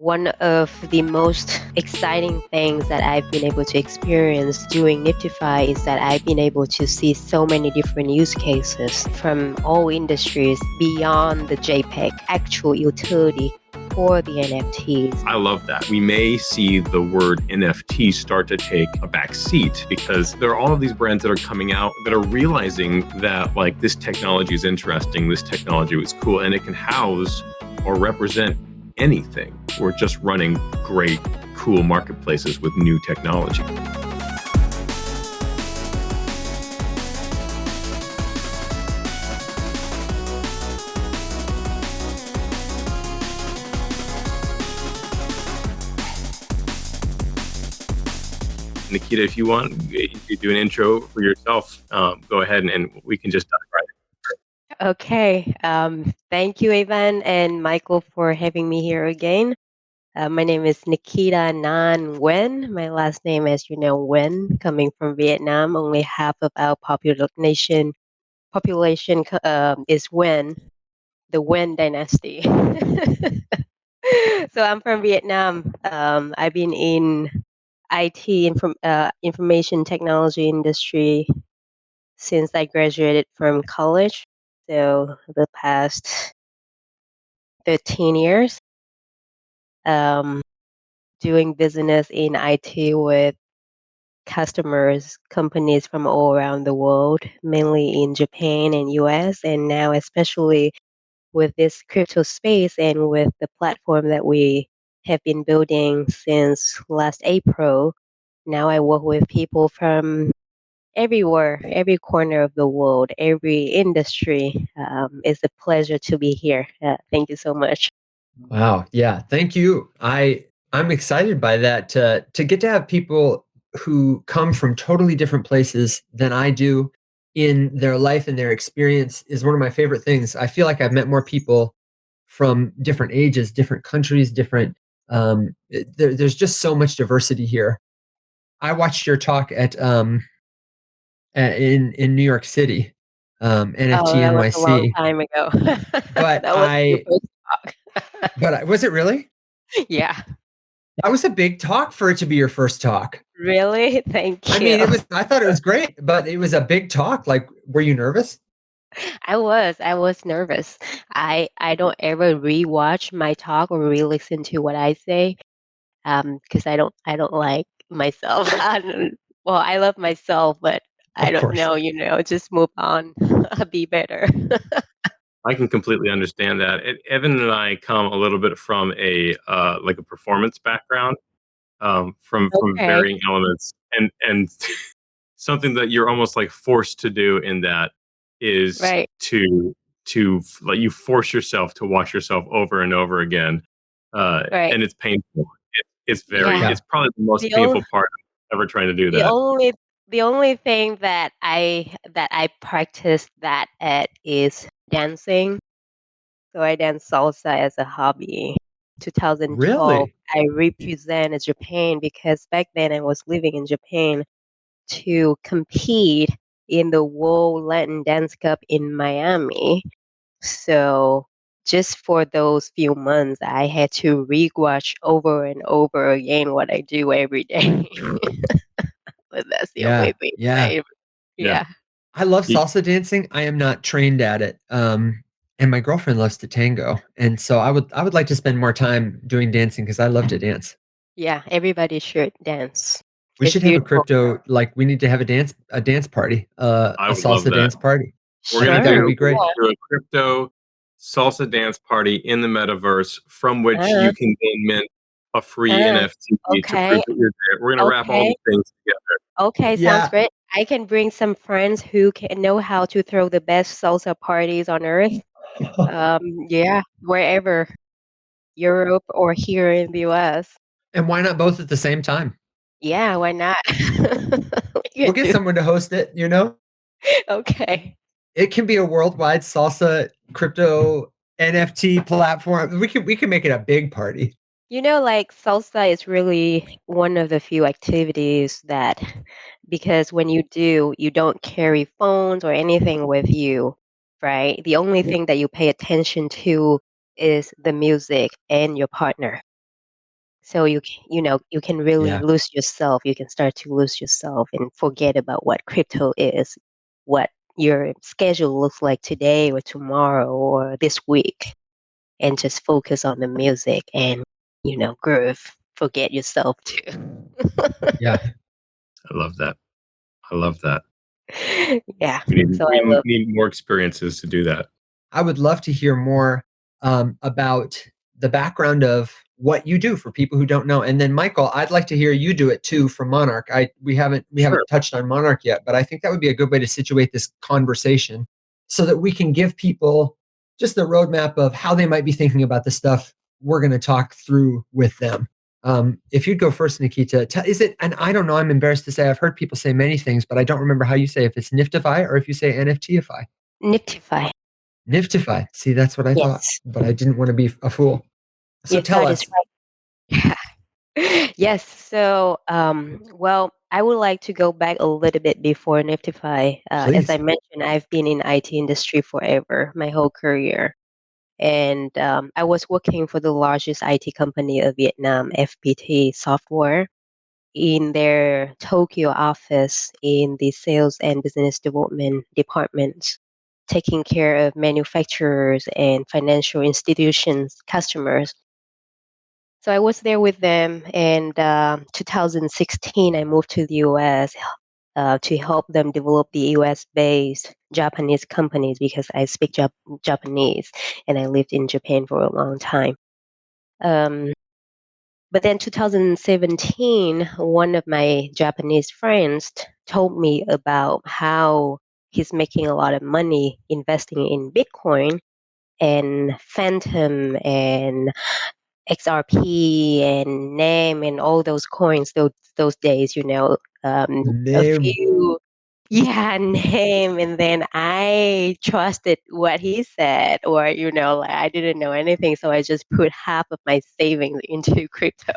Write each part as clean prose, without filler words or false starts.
One of the most exciting things that I've been able to experience doing NFTify is that I've been able to see so many different use cases from all industries beyond the JPEG, actual utility for the NFTs. I love that. We may see the word NFT start to take a back seat because there are all of these brands that are coming out that are realizing that like this technology is interesting, this technology was cool, and it can house or represent anything. We're just running great, cool marketplaces with new technology. Nikita, if you want, you do an intro for yourself. Go ahead and we can just dive right in. Okay. Thank you, Evan and Michael, for having me here again. My name is Nikita Ngan Nguyen. My last name, as you know, Nguyen, coming from Vietnam. Only half of our population is Nguyen, the Nguyen dynasty. So I'm from Vietnam. I've been in IT, information technology industry since I graduated from college. So the past 13 years, doing business in IT with customers, companies from all around the world, mainly in Japan and US, and now especially with this crypto space and with the platform that we have been building since last April. Now I work with people from everywhere, every corner of the world, every industry. It's a pleasure to be here. Thank you so much. Wow. Yeah. Thank you. I'm excited by that to get to have people who come from totally different places than I do in their life and their experience is one of my favorite things. I feel like I've met more people from different ages, different countries, different there's just so much diversity here. I watched your talk at in New York City, NFT Oh, that was a long NYC. time ago. But That was your first talk. was it really? Yeah. That was a big talk for it to be your first talk. Really? Thank I you. mean, I thought it was great, but it was a big talk. Like, were you nervous? I was nervous. I don't ever rewatch my talk or re-listen to what I say, because I don't like myself. Well, I love myself, but I Of don't course. know, just move on. Be better. I can completely understand that. Evan and I come a little bit from a like a performance background, from Okay. varying elements, and something that you're almost like forced to do in that is Right. to like you force yourself to watch yourself over and over again, Right. and it's painful. Yeah. It's probably the most The painful only part of ever trying to do the that. only the only thing that I practice that at is dancing. So I dance salsa as a hobby. 2012, Really? I represented Japan because back then I was living in Japan to compete in the World Latin Dance Cup in Miami. So just for those few months, I had to rewatch over and over again what I do every day. But that's the only Yeah. thing. Yeah. Yeah. Yeah. I love You- salsa dancing. I am not trained at it. And my girlfriend loves to tango. And so I would like to spend more time doing dancing because I love to dance. Yeah. Everybody should dance. We It's should have a beautiful. crypto, like we need to have a dance party, I a would love salsa that. dance party. We're I gonna think that would Sure. be great. do a crypto salsa dance party in the metaverse from which Uh, you can then mint a free uh, NFT to okay. prove that you're there. We're gonna wrap all Okay. these things together. Okay. Sounds Yeah. great. I can bring some friends who can know how to throw the best salsa parties on earth. Yeah, wherever, Europe or here in the US. And why not both at the same time? Yeah, why not? We We'll can get do. someone to host it, you know? Okay. It can be a worldwide salsa crypto NFT platform. We can make it a big party. Like salsa is really one of the few activities that, because when you do, you don't carry phones or anything with you, right? The only thing that you pay attention to is the music and your partner. So you can really Yeah. lose yourself. You can start to lose yourself and forget about what crypto is, what your schedule looks like today or tomorrow or this week, and just focus on the music and groove. Forget yourself too. Yeah. I love that. I love that. Yeah. We need So I love. more experiences to do that. I would love to hear more about the background of what you do for people who don't know. And then, Michael, I'd like to hear you do it too for Monarch. We haven't Sure. touched on Monarch yet, but I think that would be a good way to situate this conversation so that we can give people just the roadmap of how they might be thinking about the stuff we're going to talk through with them. If you'd go first, Nikita, is it? And I don't know. I'm embarrassed to say I've heard people say many things, but I don't remember how you say if it's NFTify or if you say NFTify. NFTify. NFTify. See, that's what I thought, Yes. but I didn't want to be a fool. So You tell thought it's us, right. Yes. So, well, I would like to go back a little bit before NFTify. As I please. mentioned, I've been in IT industry forever, my whole career. And I was working for the largest IT company of Vietnam, FPT Software, in their Tokyo office in the sales and business development department, taking care of manufacturers and financial institutions, customers. So I was there with them, and 2016 I moved to the US to help them develop the US-based Japanese companies because I speak Japanese and I lived in Japan for a long time. Um, but then 2017, one of my Japanese friends told me about how he's making a lot of money investing in Bitcoin and Phantom and XRP and NAME and all those coins those days, a Name. few yeah, NAME. And then I trusted what he said, or like I didn't know anything, so I just put half of my savings into crypto.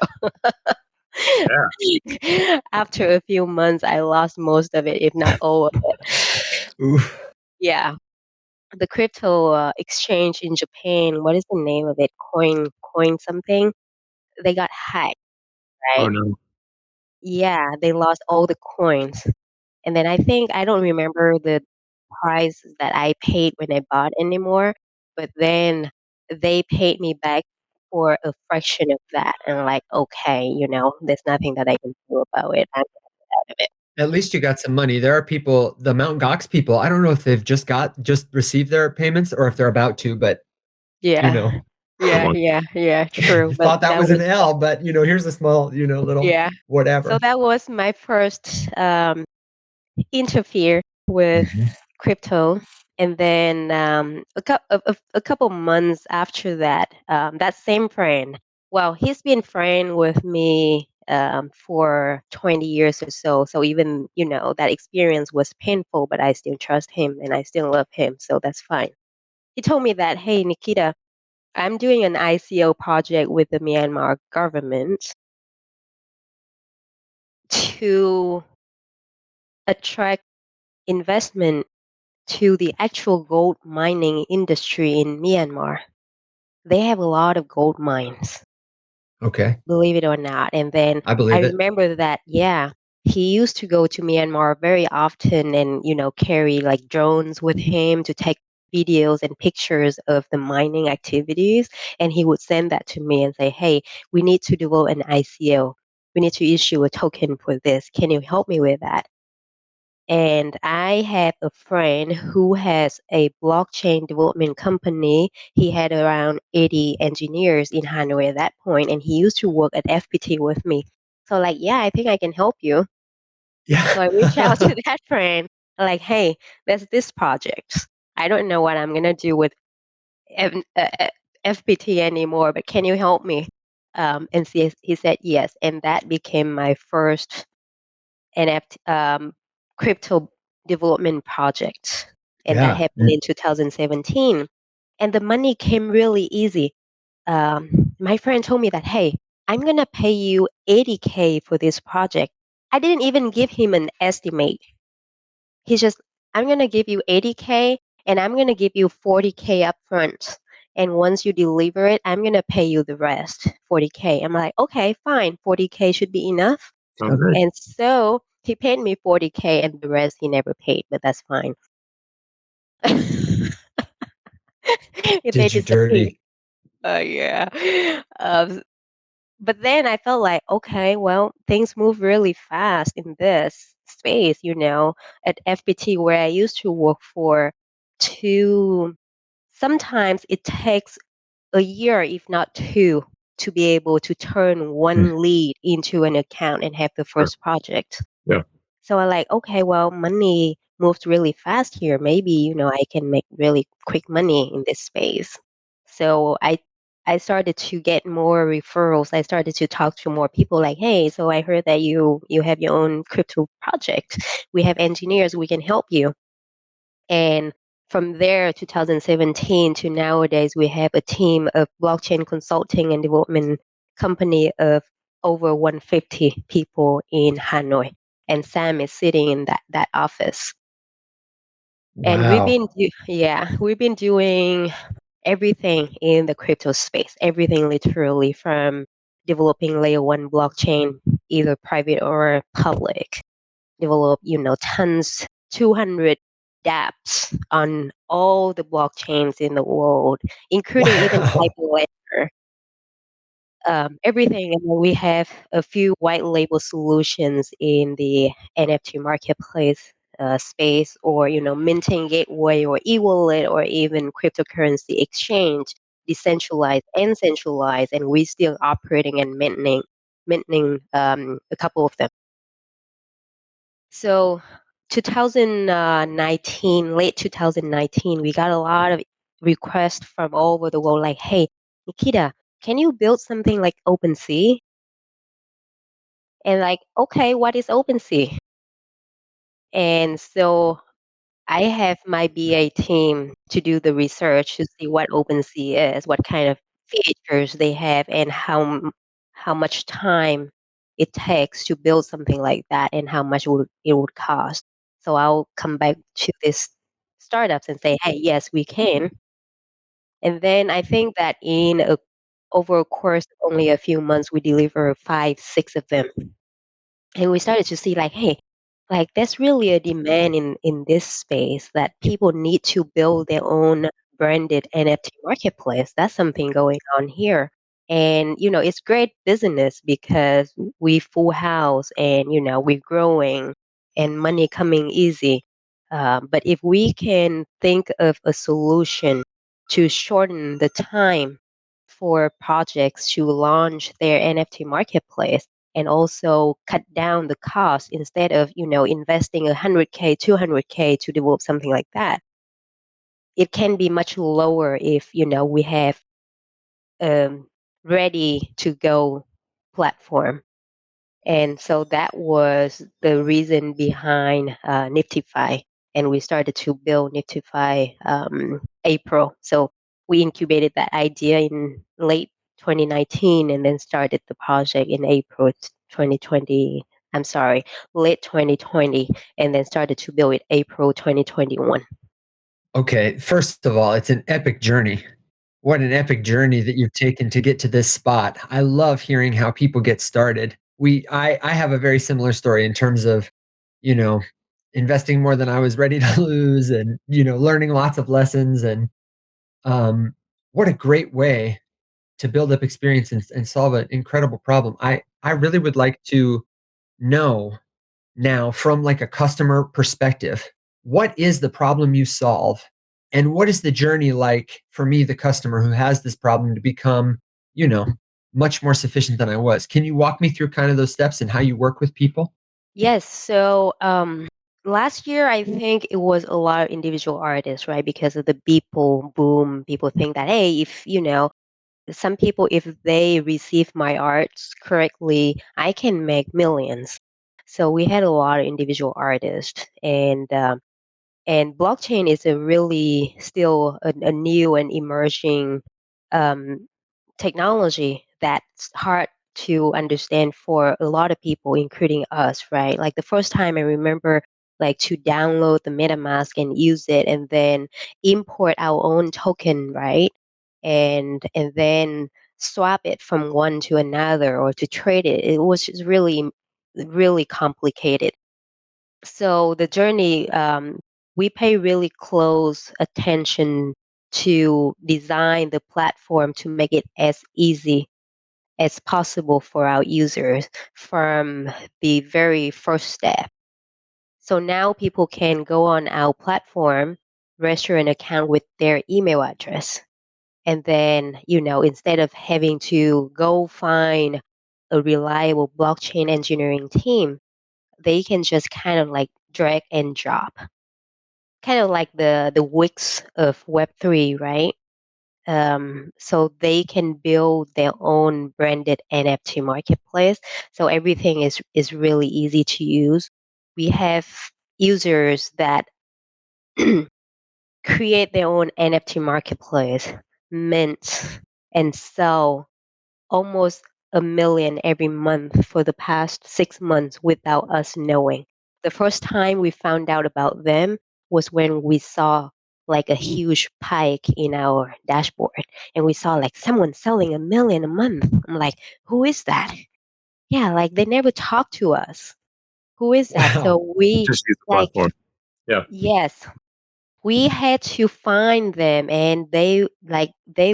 After a few months, I lost most of it, if not all of it. Ooh. Yeah, the crypto exchange in Japan. What is the name of it? Coin something. They got hacked, Oh right? no. Yeah, they lost all the coins. And then I don't remember the price that I paid when I bought anymore, but then they paid me back for a fraction of that. And I'm like, okay, there's nothing that I can do about it. I'm out of it. At least you got some money. There are people, the Mount Gox people, I don't know if they've just received their payments or if they're about to, but you Yeah. know, Come on. Yeah, true. But thought that that was an was, L, but here's a small, little yeah. So whatever. that was my first interfere with Mhm. crypto. And then a couple months after that, that same friend, well, he's been friend with me for 20 years or so. So even, that experience was painful, but I still trust him and I still love him. So that's fine. He told me that, hey, Nikita, I'm doing an ICO project with the Myanmar government to attract investment to the actual gold mining industry in Myanmar. They have a lot of gold mines, Okay. believe it or not. And then I I believe it. remember that, yeah, he used to go to Myanmar very often and, carry like drones with him to take videos and pictures of the mining activities. And he would send that to me and say, hey, we need to develop an ICO. We need to issue a token for this. Can you help me with that? And I have a friend who has a blockchain development company. He had around 80 engineers in Hanoi at that point, and he used to work at FPT with me. So, like, yeah, I think I can help you. So I reached out Yeah. to that friend, like, hey, there's this project. I don't know what I'm gonna do with F- uh, uh, FPT anymore, but can you help me? And he said yes, and that became my first NFT crypto development project, and that Yeah. happened in 2017. And the money came really easy. My friend told me that, hey, I'm gonna pay you 80K for this project. I didn't even give him an estimate. He's just, I'm gonna give you 80K, and I'm gonna give you 40K upfront. And once you deliver it, I'm going to pay you the rest, 40K. I'm like, okay, fine. 40K should be enough. Sounds good. And so he paid me 40K and the rest he never paid, but that's fine. They Did you disappeared. dirty? Yeah. But then I felt like, okay, well, things move really fast in this space, at FPT where I used to work for two, sometimes it takes a year, if not two, to be able to turn Mm. one lead into an account and have the Sure. first project. Yeah. So I like, okay, well, money moves really fast here. Maybe, I can make really quick money in this space. So I started to get more referrals. I started to talk to more people like, hey, so I heard that you have your own crypto project. We have engineers, we can help you. And from there, 2017 to nowadays, we have a team of blockchain consulting and development company of over 150 people in Hanoi. And Sam is sitting in that office. And Wow. we've been doing everything in the crypto space, everything literally from developing layer one blockchain, either private or public, develop, tons, 200 dApps on all the blockchains in the world, including even Wow. Hyperledger, everything. And then we have a few white label solutions in the NFT marketplace space, or minting gateway or e-wallet or even cryptocurrency exchange, decentralized and centralized, and we still operating and minting a couple of them. So 2019, late 2019, we got a lot of requests from all over the world like, hey, Nikita, can you build something like OpenSea? And like, okay, what is OpenSea? And so I have my BA team to do the research to see what OpenSea is, what kind of features they have, and how much time it takes to build something like that, and how much it would cost. So I'll come back to these startups and say, hey, yes, we can. And then I think that over a course of only a few months, we deliver 5, 6 of them, and we started to see like, hey, like there's really a demand in this space that people need to build their own branded NFT marketplace. That's something going on here. And it's great business because we full house, and we're growing and money coming easy. But if we can think of a solution to shorten the time for projects to launch their NFT marketplace, and also cut down the cost instead of investing 100K 200K to develop something like that, it can be much lower if we have um, ready to go platform. And so that was the reason behind NFTify. And we started to build NFTify April. So we incubated that idea in late 2019 and then started the project in April 2020. I'm sorry, late 2020, and then started to build it April 2021. Okay. First of all, it's an epic journey. What an epic journey that you've taken to get to this spot. I love hearing how people get started. I have a very similar story in terms of, you know, investing more than I was ready to lose, and, learning lots of lessons. And what a great way to build up experience and solve an incredible problem. I really would like to know now, from like a customer perspective, what is the problem you solve? And what is the journey like for me, the customer who has this problem, to become, you know, much more sufficient than I was? Can you walk me through kind of those steps and how you work with people? Yes. So last year, I think it was a lot of individual artists, right? Because of the Beeple boom, people think that, hey, if, some people, if they receive my arts correctly, I can make millions. So we had a lot of individual artists, and blockchain is a really still a new and emerging um, technology that's hard to understand for a lot of people, including us, right? Like the first time I remember like to download the MetaMask and use it and then import our own token, right? and then swap it from one to another or to trade it. It was just really complicated. So the journey, we pay really close attention to design the platform to make it as easy as possible for our users from the very first step. So now people can go on our platform, register an account with their email address. And then, instead of having to go find a reliable blockchain engineering team, they can just kind of like drag and drop, kind of like the Wix of Web3, right? So they can build their own branded NFT marketplace. So everything is really easy to use. We have users that create their own NFT marketplace, mint, and sell almost 1 million every month for the past 6 months without us knowing. The first time we found out about them was when we saw like a huge pike in our dashboard and we saw like someone selling 1 million a month. I'm like, who is that? Yeah, like they never talk to us. Who is that? Wow. So we Just use the like, platform. Yeah. yes, we had to find them, and they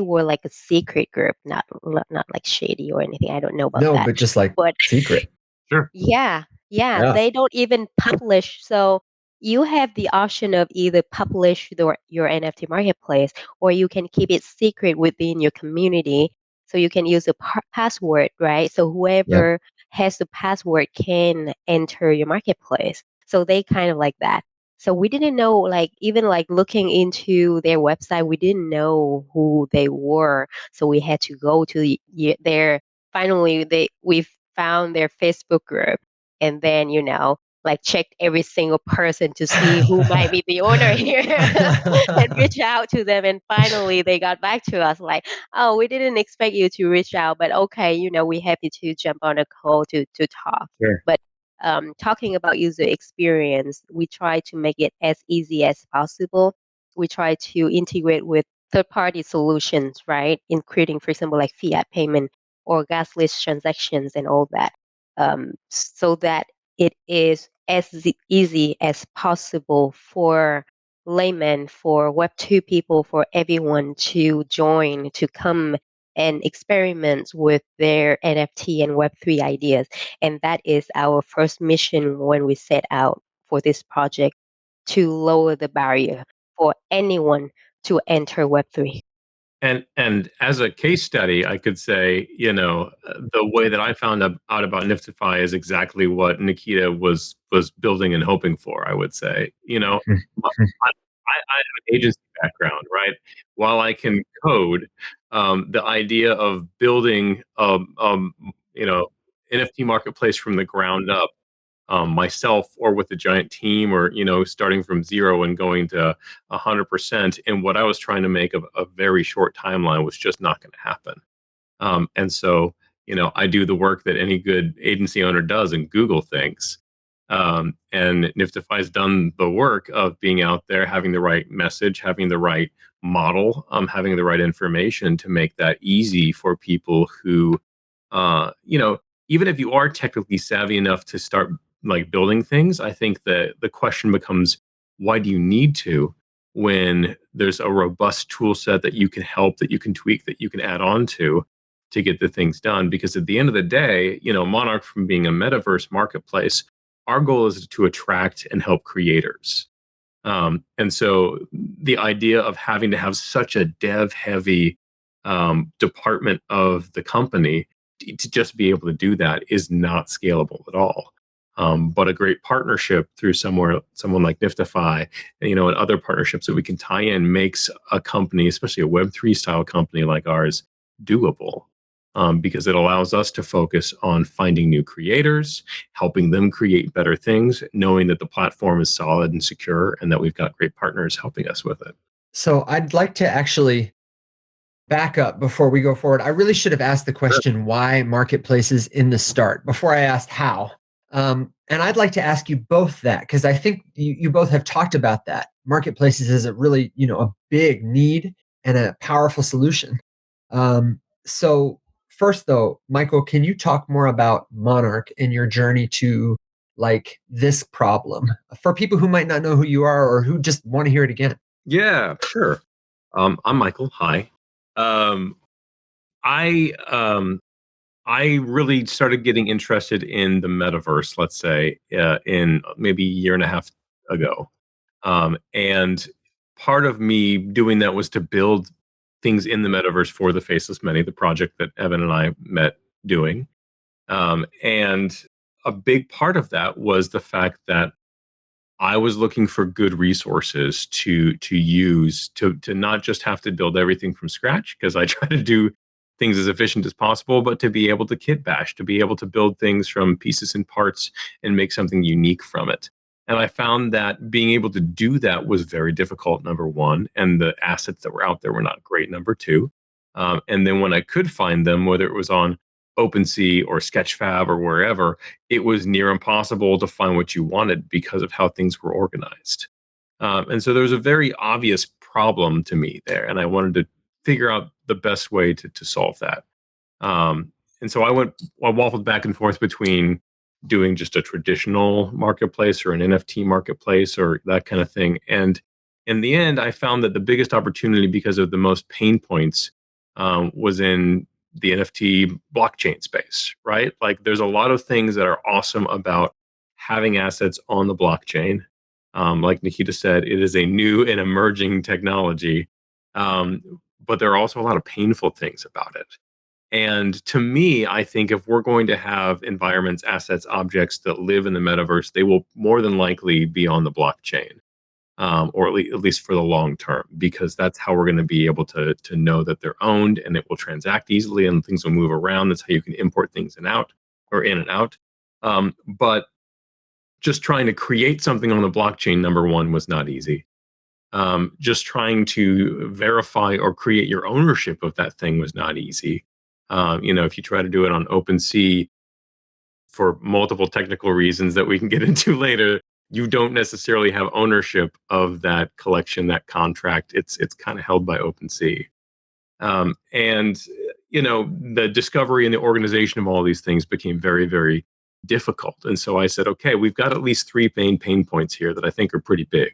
were like a secret group, not like shady or anything. I don't know about No, that, but just like but secret. Sure. yeah, yeah, Yeah. they don't even publish. So you have the option of either publish your NFT marketplace, or you can keep it secret within your community. So you can use a password, right? So Yep. whoever has the password can enter your marketplace. So they kind of like that. So we didn't know, like even like looking into their website, we didn't know who they were. So we had to go to their. Finally, we found their Facebook group, and then like checked every single person to see who might be the owner here, and reach out to them. And finally, they got back to us like, "Oh, we didn't expect you to reach out, but okay, we're happy to jump on a call to talk." Sure. But talking about user experience, we try to make it as easy as possible. We try to integrate with third-party solutions, right? Including, for example, like fiat payment or gasless transactions and all that, so that it is as easy as possible for laymen, for Web2 people, for everyone to join, to come and experiment with their NFT and Web3 ideas. And that is our first mission when we set out for this project, to lower the barrier for anyone to enter Web3. And as a case study, I could say, the way that I found out about NFTify is exactly what Nikita was building and hoping for. I would say, I have an agency background, right? While I can code, the idea of building, NFT marketplace from the ground up, myself or with a giant team, or starting from zero and going to 100%, and what I was trying to make of a very short timeline was just not going to happen. And so, I do the work that any good agency owner does and Google things. And Niftify's done the work of being out there, having the right message, having the right model, having the right information to make that easy for people who, even if you are technically savvy enough to start like building things, I think that the question becomes, why do you need to, when there's a robust tool set that you can help, that you can tweak, that you can add on to get the things done? Because at the end of the day, Monarch, from being a metaverse marketplace, our goal is to attract and help creators. And so the idea of having to have such a dev heavy department of the company to just be able to do that is not scalable at all. But a great partnership through someone like Niftify, and other partnerships that we can tie in, makes a company, especially a Web3 style company like ours, doable. Because it allows us to focus on finding new creators, helping them create better things, knowing that the platform is solid and secure, and that we've got great partners helping us with it. So I'd like to actually back up before we go forward. I really should have asked the question, why marketplaces in the start, before I asked how. And I'd like to ask you both that, because I think you both have talked about that. Marketplaces is a really, a big need. and a powerful solution. So first though, Michael, can you talk more about Monarch and your journey to like this problem for people who might not know who you are or who just want to hear it again? Yeah, sure. I'm Michael. Hi. Um, I I really started getting interested in the metaverse, let's say, in maybe a year and a half ago. And part of me doing that was to build things in the metaverse for the Faceless Many, the project that Evan and I met doing. And a big part of that was the fact that I was looking for good resources to use to not just have to build everything from scratch, because I try to do things as efficient as possible, but to be able to kit bash, to be able to build things from pieces and parts and make something unique from it. And I found that being able to do that was very difficult, number one, and the assets that were out there were not great, number two. And then when I could find them, whether it was on OpenSea or Sketchfab or wherever, it was near impossible to find what you wanted because of how things were organized. And so there was a very obvious problem to me there, and I wanted to figure out the best way to solve that. And so I waffled back and forth between doing just a traditional marketplace or an NFT marketplace or that kind of thing. And in the end, I found that the biggest opportunity, because of the most pain points, was in the NFT blockchain space, right? Like there's a lot of things that are awesome about having assets on the blockchain. Like Nikita said, it is a new and emerging technology. But there are also a lot of painful things about it. And to me, I think if we're going to have environments, assets, objects that live in the metaverse, they will more than likely be on the blockchain, or at least for the long term, because that's how we're going to be able to know that they're owned, and it will transact easily and things will move around. That's how you can import things in out or in and out. But just trying to create something on the blockchain, number one, was not easy. Just trying to verify or create your ownership of that thing was not easy. If you try to do it on OpenSea for multiple technical reasons that we can get into later, you don't necessarily have ownership of that collection, that contract. It's kind of held by OpenSea. And the discovery and the organization of all these things became very, very difficult. And so I said, okay, we've got at least three main pain points here that I think are pretty big.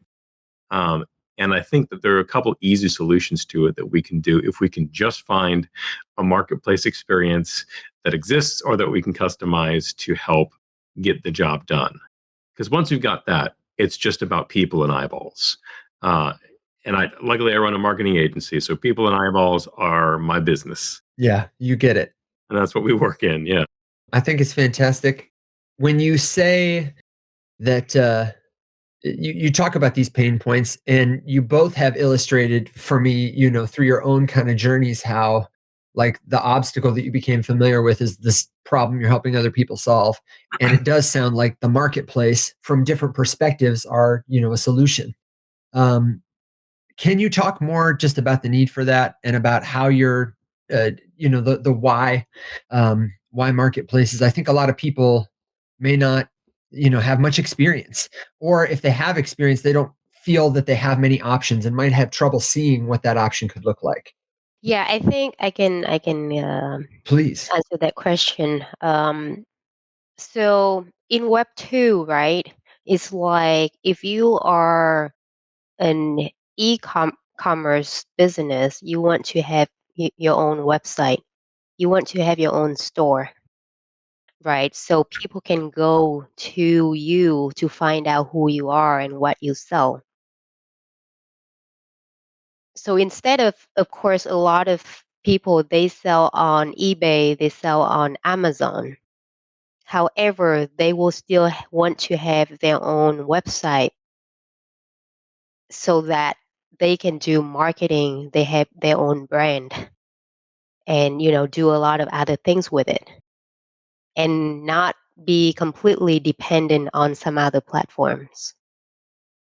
Um, and I think that there are a couple easy solutions to it that we can do if we can just find a marketplace experience that exists or that we can customize to help get the job done. Because once we've got that, it's just about people and eyeballs. Uh, and luckily I run a marketing agency, so people and eyeballs are my business, Yeah, you get it. and that's what we work in. Yeah. I think it's fantastic. When you say that you talk about these pain points, and you both have illustrated for me, through your own kind of journeys, how like the obstacle that you became familiar with is this problem you're helping other people solve. And it does sound like the marketplace from different perspectives are, a solution. Um, can you talk more just about the need for that and about how you're, the why marketplaces? I think a lot of people may not, have much experience, or if they have experience, they don't feel that they have many options and might have trouble seeing what that option could look like. Yeah, I think I can Please. answer that question. So in Web 2, right, it's like if you are an e-commerce business, you want to have your own website. You want to have your own store, right? So people can go to you to find out who you are and what you sell. So instead of course, a lot of people, they sell on eBay, they sell on Amazon. However, they will still want to have their own website so that they can do marketing. They have their own brand and, do a lot of other things with it and not be completely dependent on some other platforms,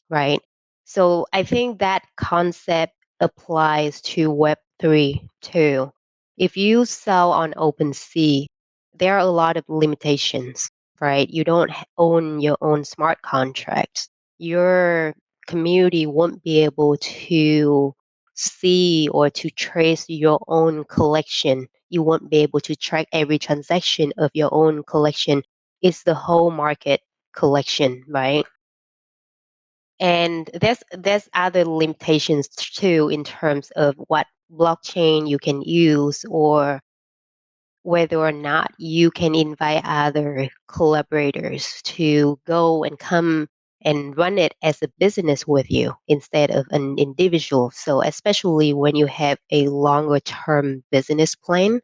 right? So I think that concept applies to Web3 too. If you sell on OpenSea, there are a lot of limitations, right? You don't own your own smart contracts. Your community won't be able to see or to trace your own collection. You won't be able to track every transaction of your own collection. It's the whole market collection, right? And there's other limitations too in terms of what blockchain you can use or whether or not you can invite other collaborators to go and come and run it as a business with you instead of an individual. So especially when you have a longer term business plan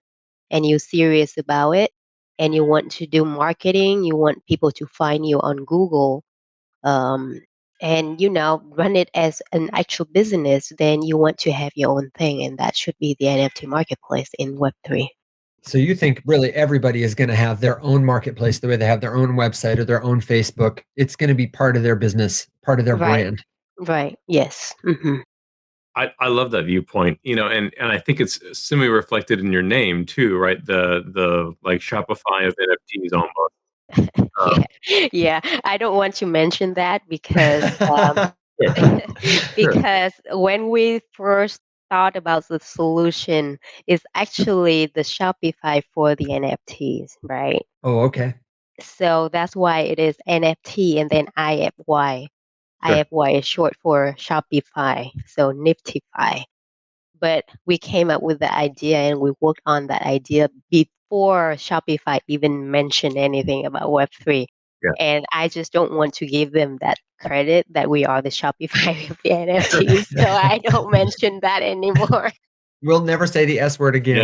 and you're serious about it and you want to do marketing, you want people to find you on Google, um, and run it as an actual business, then you want to have your own thing, and that should be the NFT marketplace in Web3. So you think really everybody is going to have their own marketplace, the way they have their own website or their own Facebook. It's going to be part of their business, part of their Right, brand. right, yes. I love that viewpoint, and I think it's semi reflected in your name too, right? The like Shopify of NFTs almost. Um, Yeah, yeah. I don't want to mention that because sure, sure. because when we first thought about the solution, it's actually the Shopify for the NFTs, right? Oh, okay. So that's why it is NFT and then IFY. Sure. IFY is short for Shopify, so Niftify. But we came up with the idea and we worked on that idea before Shopify even mentioned anything about Web3. Yeah. And I just don't want to give them that credit that we are the Shopify of the NFTs. So I don't mention that anymore. We'll never say the S word again.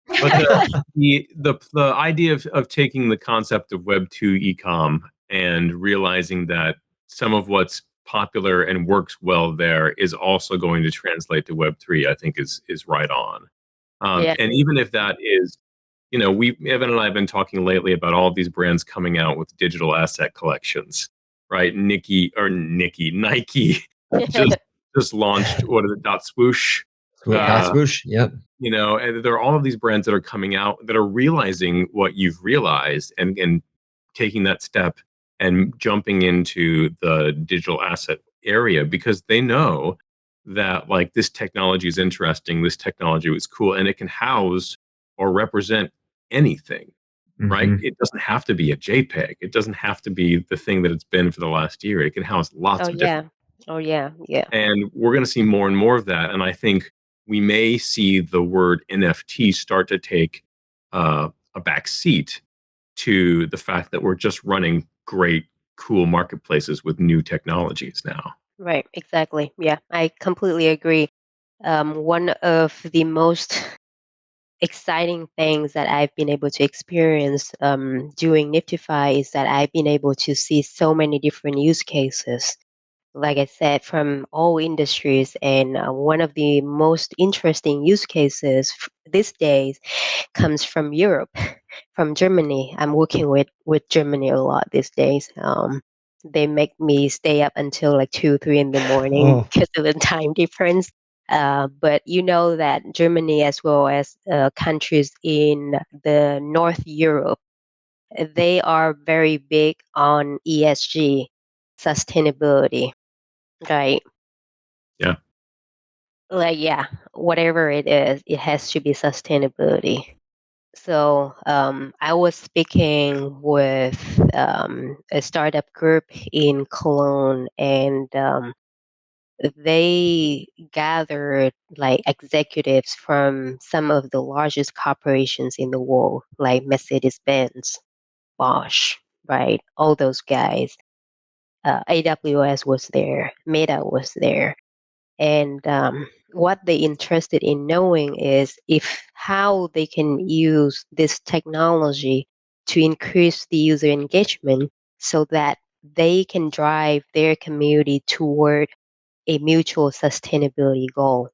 Yeah. But the idea of taking the concept of Web 2 ecom and realizing that some of what's popular and works well there is also going to translate to Web 3, I think is right on. Yeah. And even if that is, Evan and I have been talking lately about all of these brands coming out with digital asset collections, right? Nike just launched, what is it, dot swoosh. Dot swoosh. Yep. And there are all of these brands that are coming out that are realizing what you've realized and taking that step and jumping into the digital asset area because they know that like this technology is interesting, this technology is cool, and it can house or represent anything, right? Mhm. It doesn't have to be a JPEG. It doesn't have to be the thing that it's been for the last year. It can house lots Oh, of different. yeah. Oh, yeah. Yeah. And we're going to see more and more of that. And I think we may see the word NFT start to take a back seat to the fact that we're just running great, cool marketplaces with new technologies now. Right. Exactly. Yeah. I completely agree. One of the most exciting things that I've been able to experience doing Niftify is that I've been able to see so many different use cases. Like I said, from all industries, and one of the most interesting use cases these days comes from Europe, from Germany. I'm working with Germany a lot these days. They make me stay up until like 2, 3 in the morning Oh, because of the time difference. But you know that Germany, as well as countries in the North Europe, they are very big on ESG, sustainability, right? Yeah. Like, yeah, whatever it is, it has to be sustainability. So I was speaking with a startup group in Cologne, and they gathered like executives from some of the largest corporations in the world, like Mercedes-Benz, Bosch, right? All those guys. AWS was there, Meta was there, and what they interested in knowing is if how they can use this technology to increase the user engagement so that they can drive their community toward a mutual sustainability goal.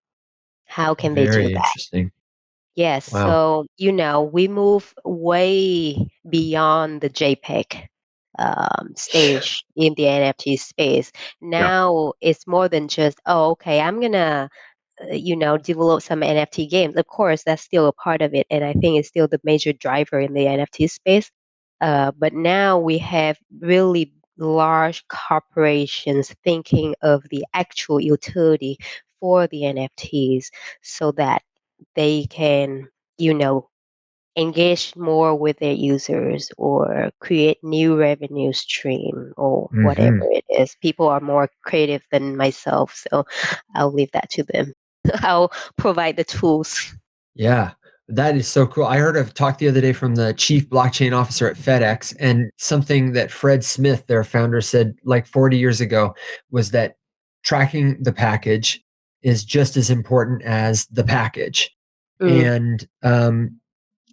How can they do very that? interesting. Yes, Wow. so we move way beyond the JPEG stage in the NFT space. Yeah. Now it's more than just, oh, okay, I'm gonna develop some NFT games. Of course, that's still a part of it, and I think it's still the major driver in the NFT space. But now we have really large corporations thinking of the actual utility for the NFTs so that they can, you know, engage more with their users or create new revenue stream or whatever Hmm. it is. People are more creative than myself, so I'll leave that to them. I'll provide the tools. Yeah, that is so cool. I heard a talk the other day from the chief blockchain officer at FedEx, and something that Fred Smith, their founder, said like 40 years ago was that tracking the package is just as important as the package. Mm, And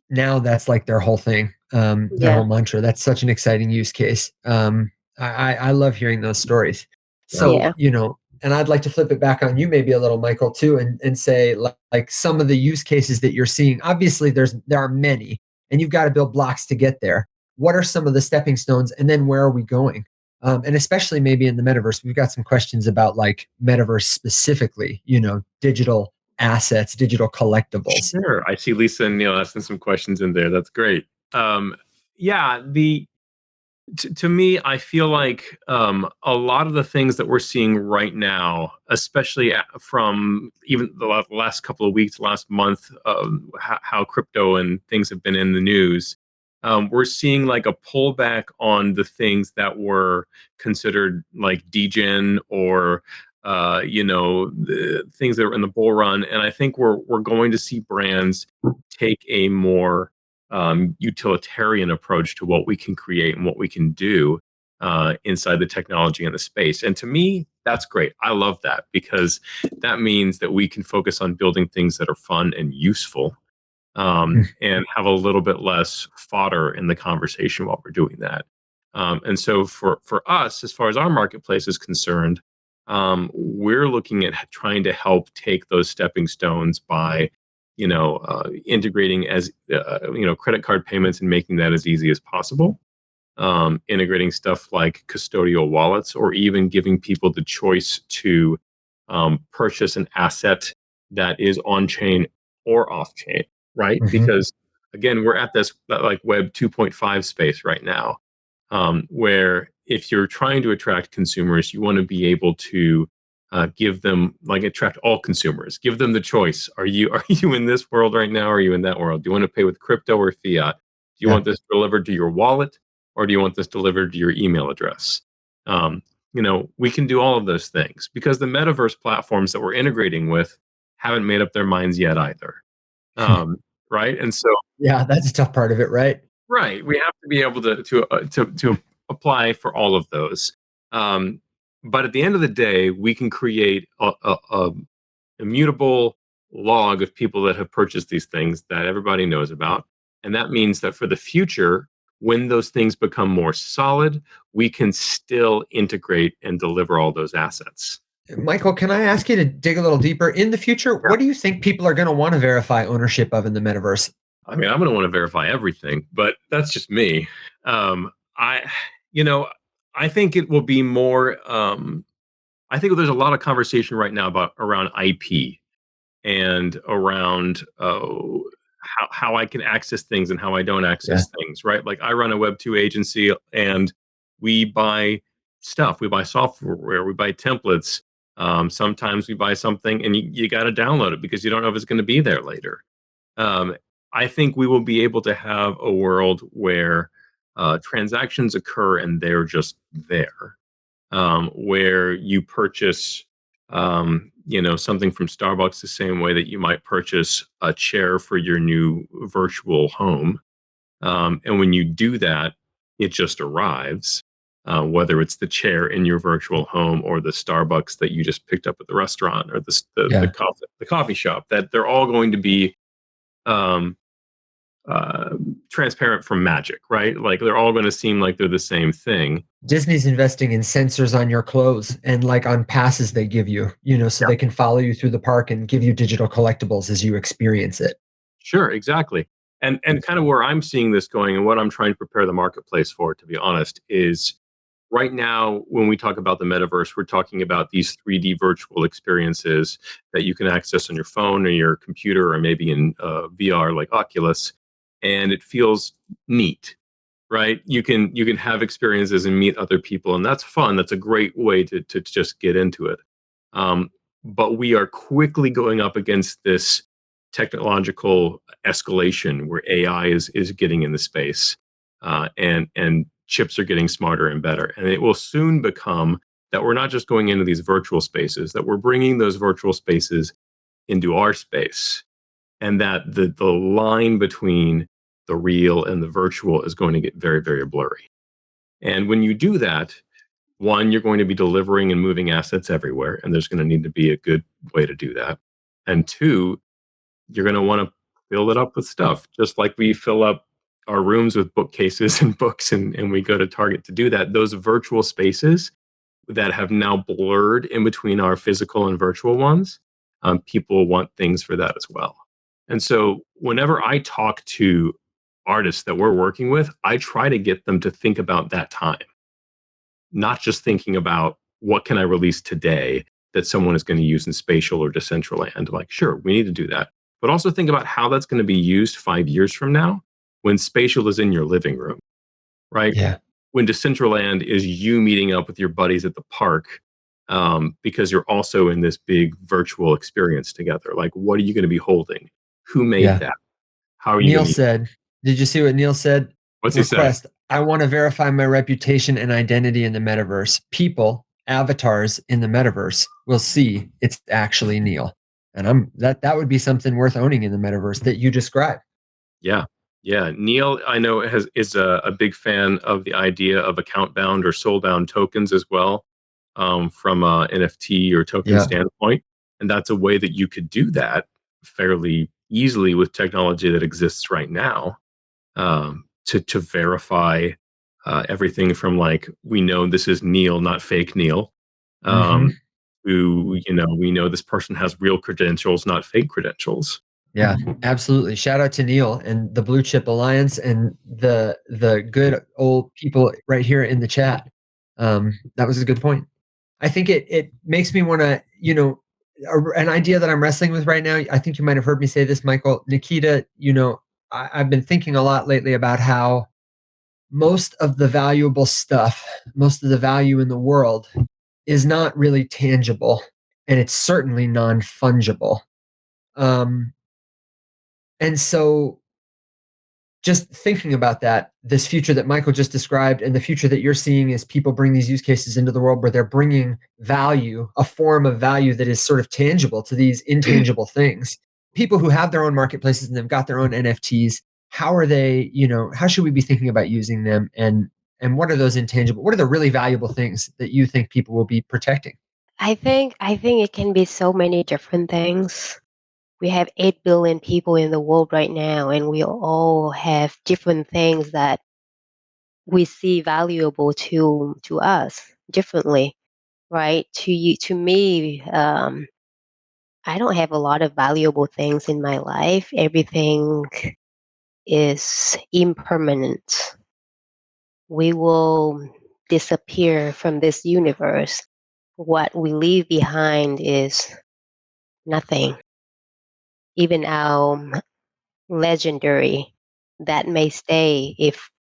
now that's like their whole thing, their yeah, whole mantra. That's such an exciting use case. I love hearing those stories. So, yeah. and I'd like to flip it back on you maybe a little, Michael, too, and say like some of the use cases that you're seeing. Obviously, there are many, and you've got to build blocks to get there. What are some of the stepping stones, and then where are we going? And especially maybe in the metaverse, we've got some questions about like metaverse specifically, digital assets, digital collectibles. Sure. I see Lisa and Neil asking some questions in there. That's great. Yeah, to me, I feel like a lot of the things that we're seeing right now, especially from even the last couple of weeks, last month, how crypto and things have been in the news, we're seeing like a pullback on the things that were considered like degen or the things that are in the bull run. And I think we're going to see brands take a more utilitarian approach to what we can create and what we can do inside the technology and the space. And to me, that's great. I love that because that means that we can focus on building things that are fun and useful, and have a little bit less fodder in the conversation while we're doing that. And so for us, as far as our marketplace is concerned, we're looking at trying to help take those stepping stones by integrating as credit card payments and making that as easy as possible. Integrating stuff like custodial wallets, or even giving people the choice to purchase an asset that is on chain or off chain, right? Mhm. Because again, we're at this like Web 2.5 space right now, where if you're trying to attract consumers, you want to be able to give them, like, attract all consumers, give them the choice. Are you in this world right now, or are you in that world? Do you want to pay with crypto or fiat? Do you Yeah. want this delivered to your wallet, or do you want this delivered to your email address? We can do all of those things because the metaverse platforms that we're integrating with haven't made up their minds yet either. Right? And so, Yeah, that's a tough part of it, right? right, we have to be able to apply for all of those. Um, but at the end of the day, we can create a immutable log of people that have purchased these things that everybody knows about, and that means that for the future, when those things become more solid, we can still integrate and deliver all those assets. Michael, can I ask you to dig a little deeper? In the future, Yeah. what do you think people are going to want to verify ownership of in the metaverse? I mean, I'm going to want to verify everything, but that's just me. I, you know, I think it will be more. I think there's a lot of conversation right now about around IP and around how I can access things and how I don't Yeah. access things. Right? Like I run a Web2 agency, and we buy stuff. We buy software. We buy templates. Sometimes we buy something, and you got to download it because you don't know if it's going to be there later. Um, I think we will be able to have a world where transactions occur and they're just there, where you purchase, something from Starbucks the same way that you might purchase a chair for your new virtual home. And when you do that, it just arrives. Whether it's the chair in your virtual home or the Starbucks that you just picked up at the restaurant, or Yeah. the coffee shop, that they're all going to be um, transparent from magic, right? Like they're all going to seem like they're the same thing. Disney's investing in sensors on your clothes and like on passes they give you, so Yeah, they can follow you through the park and give you digital collectibles as you experience it. sure, exactly. And kind of where I'm seeing this going and what I'm trying to prepare the marketplace for, to be honest, is right now when we talk about the metaverse, we're talking about these 3D virtual experiences that you can access on your phone or your computer or maybe in VR like Oculus, and it feels neat, right? You can have experiences and meet other people, and that's fun. That's a great way to just get into it. but we are quickly going up against this technological escalation where AI is getting in the space, and chips are getting smarter and better, and it will soon become that we're not just going into these virtual spaces, that we're bringing those virtual spaces into our space, and that the line between the real and the virtual is going to get very, very blurry. And when you do that, one, you're going to be delivering and moving assets everywhere, and there's going to need to be a good way to do that. And two, you're going to want to fill it up with stuff, just like we fill up our rooms with bookcases and books, and we go to Target to do that. Those virtual spaces that have now blurred in between our physical and virtual ones, people want things for that as well. And so whenever I talk to artists that we're working with, I try to get them to think about that time, not just thinking about what can I release today that someone is going to use in spatial or Decentraland. Like, sure, we need to do that. But also think about how that's going to be used 5 years from now when spatial is in your living room, right? Yeah. When Decentraland is you meeting up with your buddies at the park, because you're also in this big virtual experience together. Like, what are you going to be holding? Who made that? How are you Neil going to said, did you see what Neil said? What's he say? Request, I want to verify my reputation and identity in the metaverse. People, avatars in the metaverse will see it's actually Neil. And that would be something worth owning in the metaverse that you described. Yeah. Yeah. Neil, I know, is a big fan of the idea of account bound or soul bound tokens as well, from a NFT or token standpoint. And that's a way that you could do that fairly easily with technology that exists right now, to verify everything from, like, we know this is Neil, not fake Neil, who, we know this person has real credentials, not fake credentials. Yeah, absolutely. Shout out to Neil and the Blue Chip Alliance and the good old people right here in the chat. That was a good point. I think it makes me want to, an idea that I'm wrestling with right now. I think you might have heard me say this, Michael. Nikita, I've been thinking a lot lately about how most of the valuable stuff, most of the value in the world is not really tangible, and it's certainly non-fungible. And so just thinking about that, this future that Michael just described and the future that you're seeing as people bring these use cases into the world where they're bringing value, a form of value that is sort of tangible to these intangible things. People who have their own marketplaces and they've got their own NFTs, how are they, how should we be thinking about using them? And what are those intangible, what are the really valuable things that you think people will be protecting? I think it can be so many different things. We have 8 billion people in the world right now, and we all have different things that we see valuable to us differently, right? To me, I don't have a lot of valuable things in my life. Everything is impermanent. We will disappear from this universe. What we leave behind is nothing. Even our legendary, that may stay if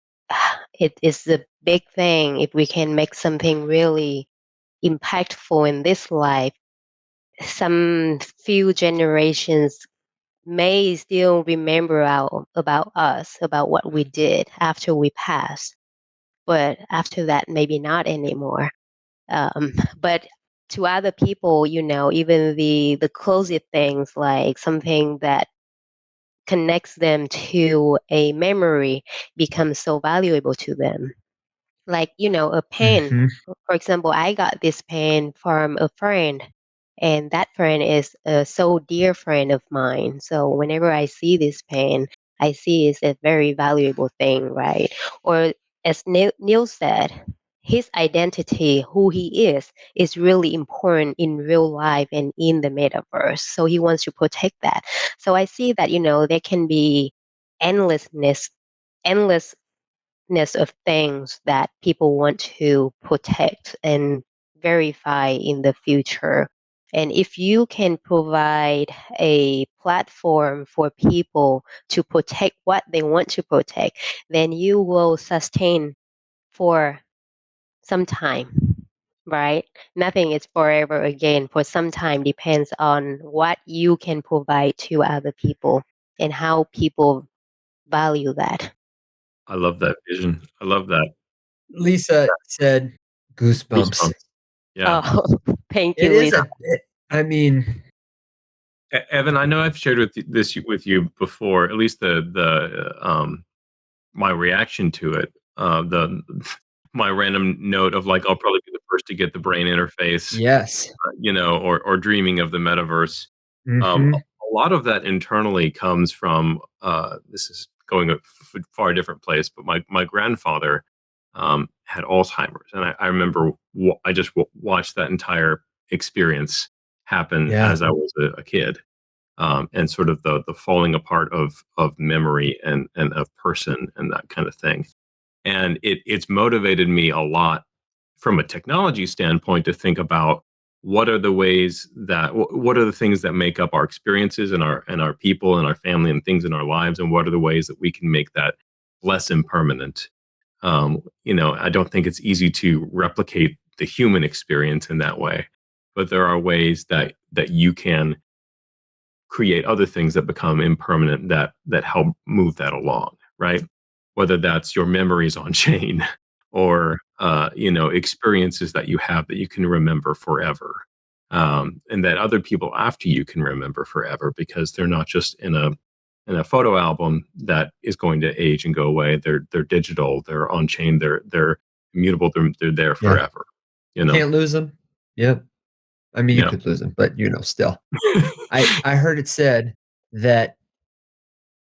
it is the big thing. If we can make something really impactful in this life, some few generations may still remember about us, about what we did after we pass. But after that, maybe not anymore. But to other people, even the closest things, like something that connects them to a memory, becomes so valuable to them. Like, a pen. For example, I got this pen from a friend, and that friend is a so dear friend of mine. So whenever I see this pen, I see it's a very valuable thing, right? Or as Neil said, his identity, who he is really important in real life and in the metaverse. So he wants to protect that. So I see that, there can be endlessness of things that people want to protect and verify in the future. And if you can provide a platform for people to protect what they want to protect, then you will sustain for some time, right? Nothing is forever again. For some time, depends on what you can provide to other people and how people value that. I love that vision. I love that. Lisa said goosebumps. Goosebumps. Yeah. Oh, thank It you, is Lisa. I mean, Evan, I know I've shared this with you before, at least my reaction to it. The my random note of like, I'll probably be the first to get the brain interface, yes. or dreaming of the metaverse. Hmm. A lot of that internally comes from, this is going a far different place, but my grandfather had Alzheimer's, and I remember I just watched that entire experience happen Yeah. as I was a kid, and sort of the falling apart of memory and of person and that kind of thing. And it's motivated me a lot from a technology standpoint to think about what are the ways that what are the things that make up our experiences and our people and our family and things in our lives, and what are the ways that we can make that less impermanent. I don't think it's easy to replicate the human experience in that way, but there are ways that you can create other things that become impermanent that help move that along, right? Whether that's your memories on chain or experiences that you have that you can remember forever, and that other people after you can remember forever because they're not just in a photo album that is going to age and go away. They're digital, they're on chain, they're immutable, they're there Yeah. forever. You know, Can't lose them. Yep. I mean, you yeah. could lose them, but still. I heard it said that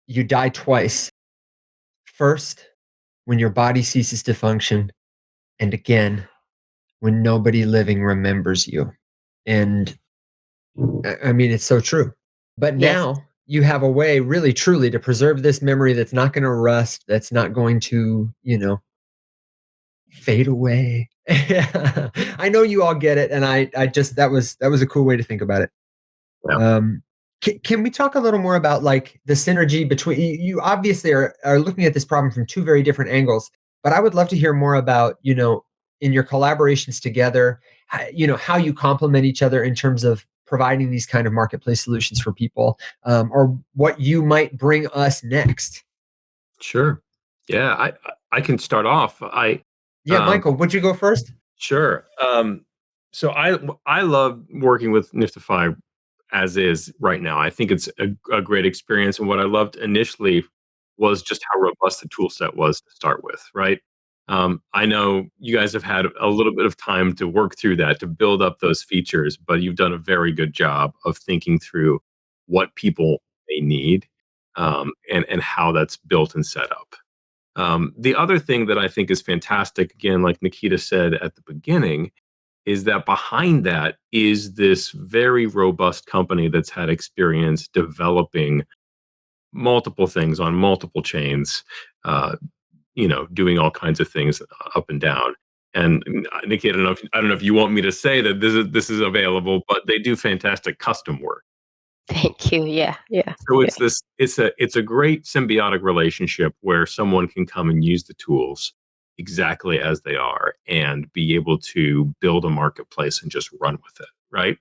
you die twice. First, when your body ceases to function, and again, when nobody living remembers you. And I mean, it's so true. But Yes, now you have a way, really, truly, to preserve this memory that's not going to rust, that's not going to, fade away. I know you all get it, and I just that was a cool way to think about it. Yeah. Can we talk a little more about like the synergy between you obviously are looking at this problem from two very different angles, but I would love to hear more about, in your collaborations together, how you complement each other in terms of providing these kind of marketplace solutions for people, or what you might bring us next. Sure. Yeah, I can start off. Yeah, um, Michael, would you go first? sure. So I love working with NFTify as is right now. I think it's a great experience, and what I loved initially was just how robust the tool set was to start with. Right. I know you guys have had a little bit of time to work through that to build up those features, but you've done a very good job of thinking through what people may need, and how that's built and set up. The other thing that I think is fantastic, again, like Nikita said at the beginning, is that behind that is this very robust company that's had experience developing multiple things on multiple chains, doing all kinds of things up and down. And Nikita, I don't know if you want me to say that this is available, but they do fantastic custom work. thank you. Yeah, yeah, So yeah. it's a great symbiotic relationship where someone can come and use the tools exactly as they are and be able to build a marketplace and just run with it, right?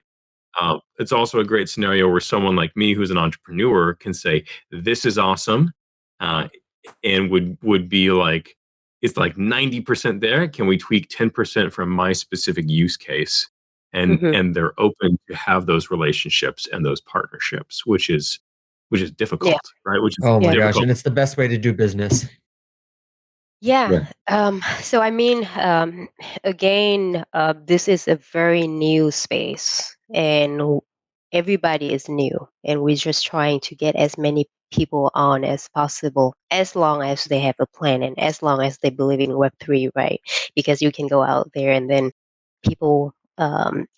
It's also a great scenario where someone like me, who's an entrepreneur, can say, "This is awesome," uh, and would be like, "It's like 90% there. Can we tweak 10% from my specific use case?" Hmm. And they're open to have those relationships and those partnerships, which is Yeah, difficult, right? Which is Oh my yeah. gosh, difficult. and it's the best way to do business. Yeah. Yeah. So I mean, again, this is a very new space, and everybody is new, and we're just trying to get as many people on as possible, as long as they have a plan and as long as they believe in Web3, right? Because you can go out there and then people,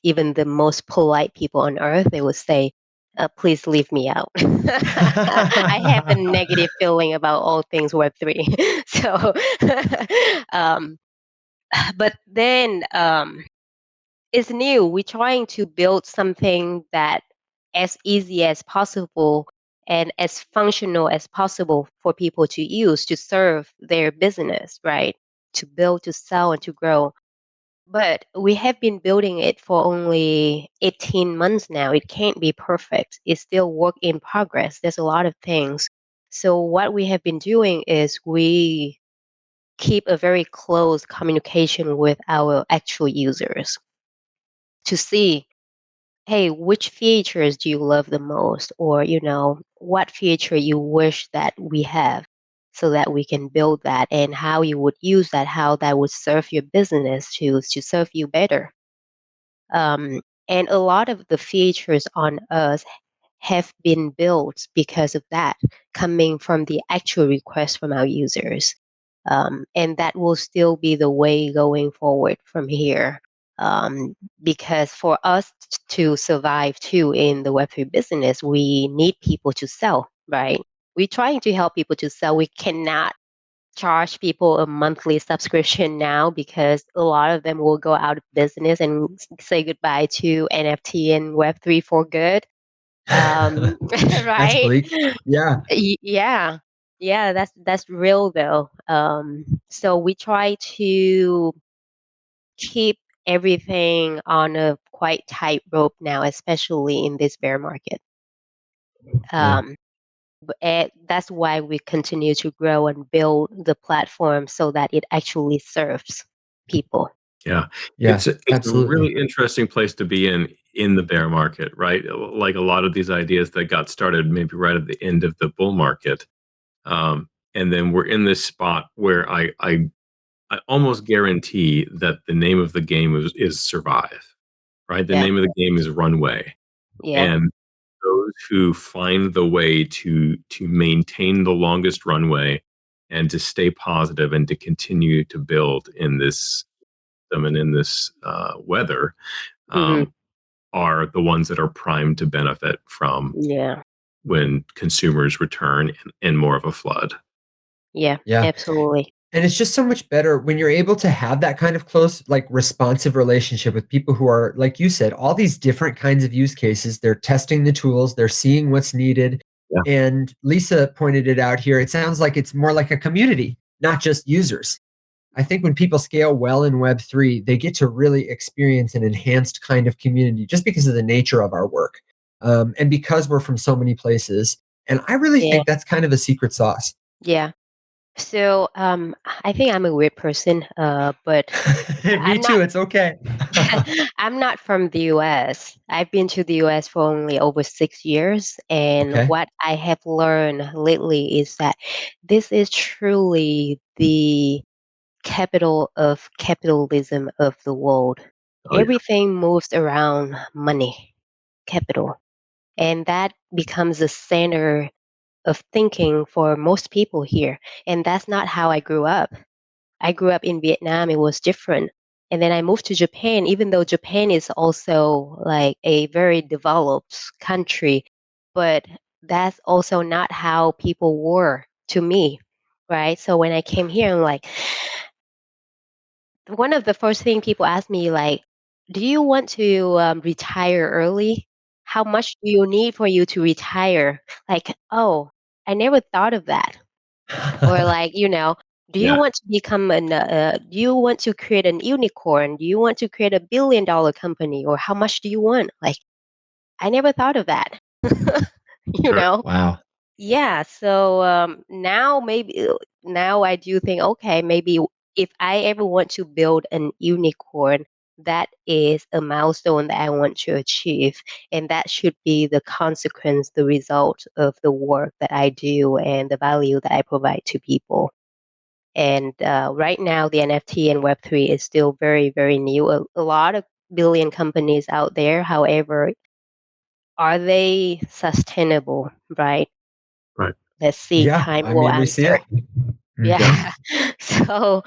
even the most polite people on earth, they will say, please leave me out. I have a negative feeling about all things Web3. So, um, but then it's new. We're trying to build something that as easy as possible and as functional as possible for people to use to serve their business, right? To build, to sell, and to grow. But we have been building it for only 18 months now. It can't be perfect. It's still work in progress. There's a lot of things. So what we have been doing is we keep a very close communication with our actual users to see, hey, which features do you love the most, or what feature you wish that we have, so that we can build that, and how you would use that, how that would serve your business to serve you better. um, and a lot of the features on us have been built because of that, coming from the actual request from our users. And that will still be the way going forward from here. Because for us to survive too in the Web3 business, we need people to sell, right? We're trying to help people to sell. We cannot charge people a monthly subscription now, because a lot of them will go out of business and say goodbye to NFT and Web3 for good. That's Right? bleak. Yeah. Yeah. Yeah, that's real though. So we try to keep everything on a quite tight rope now, especially in this bear market. Yeah. Um, and that's why we continue to grow and build the platform so that it actually serves people. Yeah. Yeah. It's a Absolutely. really interesting place to be in the bear market, right? Like a lot of these ideas that got started maybe right at the end of the bull market. And then we're in this spot where I almost guarantee that the name of the game is survive, right? The Yeah, name of the game is runway. yeah, And those who find the way to maintain the longest runway and to stay positive and to continue to build in this them and in this weather hmm um, are the ones that are primed to benefit from yeah, when consumers return in more of a flood. yeah, Yeah. absolutely. And it's just so much better when you're able to have that kind of close, like responsive relationship with people who are, like you said, all these different kinds of use cases. They're testing the tools, they're seeing what's needed. Yeah, And Lisa pointed it out here. It sounds like it's more like a community, not just users. I think when people scale well in Web3, they get to really experience an enhanced kind of community just because of the nature of our work, and because we're from so many places. And I really Yeah, think that's kind of a secret sauce. yeah. So I think I'm a weird person, but Me I'm too. not. It's okay. I'm not from the US. I've been to the US for only over 6 years, and Okay. what I have learned lately is that this is truly the capital of capitalism of the world. oh yeah, Everything moves around money, capital, and that becomes the center of thinking for most people here. And that's not how I grew up. I grew up in Vietnam, it was different. And then I moved to Japan, even though Japan is also like a very developed country, but that's also not how people were to me, right? So when I came here, I'm like, one of the first thing people ask me, like, do you want to retire early? How much do you need for you to retire? Like, oh, I never thought of that. Or like, do you yeah. want to become do you want to create an unicorn? Do you want to create $1 billion company? Or how much do you want? Like, I never thought of that. you Sure. know? Wow. Yeah, so now maybe now I do think, okay, maybe if I ever want to build an unicorn, that is a milestone that I want to achieve, and that should be the consequence, the result of the work that I do and the value that I provide to people. And right now, the NFT and Web3 is still very, very new. A lot of billion companies out there, however, are they sustainable, right? Right. Let's see, Yeah. time I will mean, we see answer. it. Yeah. Hmm. Yeah. So,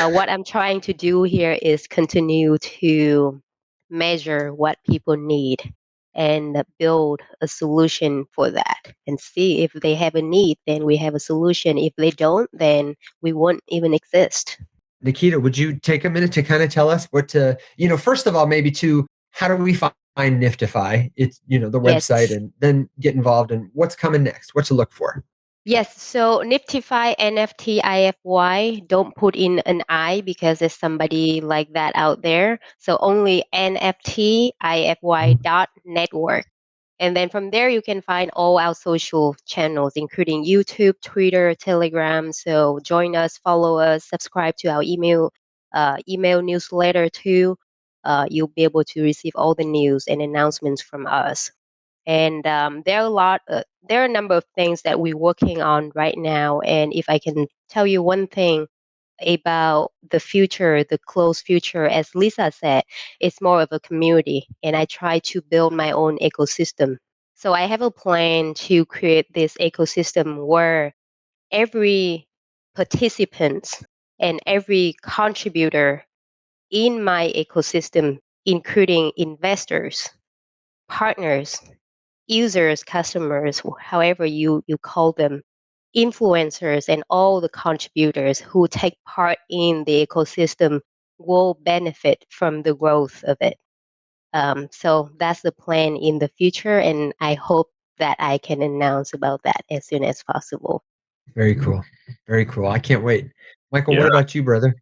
what I'm trying to do here is continue to measure what people need and build a solution for that and see if they have a need, then we have a solution. If they don't, then we won't even exist. Nikita, would you take a minute to kind of tell us what to, first of all, maybe to how do we find Niftify? It's, the website, Yes. and then get involved in what's coming next, what to look for. Yes, so NFTify, NFTify, don't put in an I because there's somebody like that out there. So only NFTify dot network. And then from there, you can find all our social channels, including YouTube, Twitter, Telegram. So join us, follow us, subscribe to our email newsletter too. You'll be able to receive all the news and announcements from us. And there are a number of things that we're working on right now. And if I can tell you one thing about the future, the close future, as Lisa said, it's more of a community. And I try to build my own ecosystem. So I have a plan to create this ecosystem where every participant and every contributor in my ecosystem, including investors, partners, users, customers, however you call them, influencers, and all the contributors who take part in the ecosystem will benefit from the growth of it. So that's the plan in the future, and I hope that I can announce about that as soon as possible. Very cool. Very cool. I can't wait. Michael, Yeah, what about you, brother?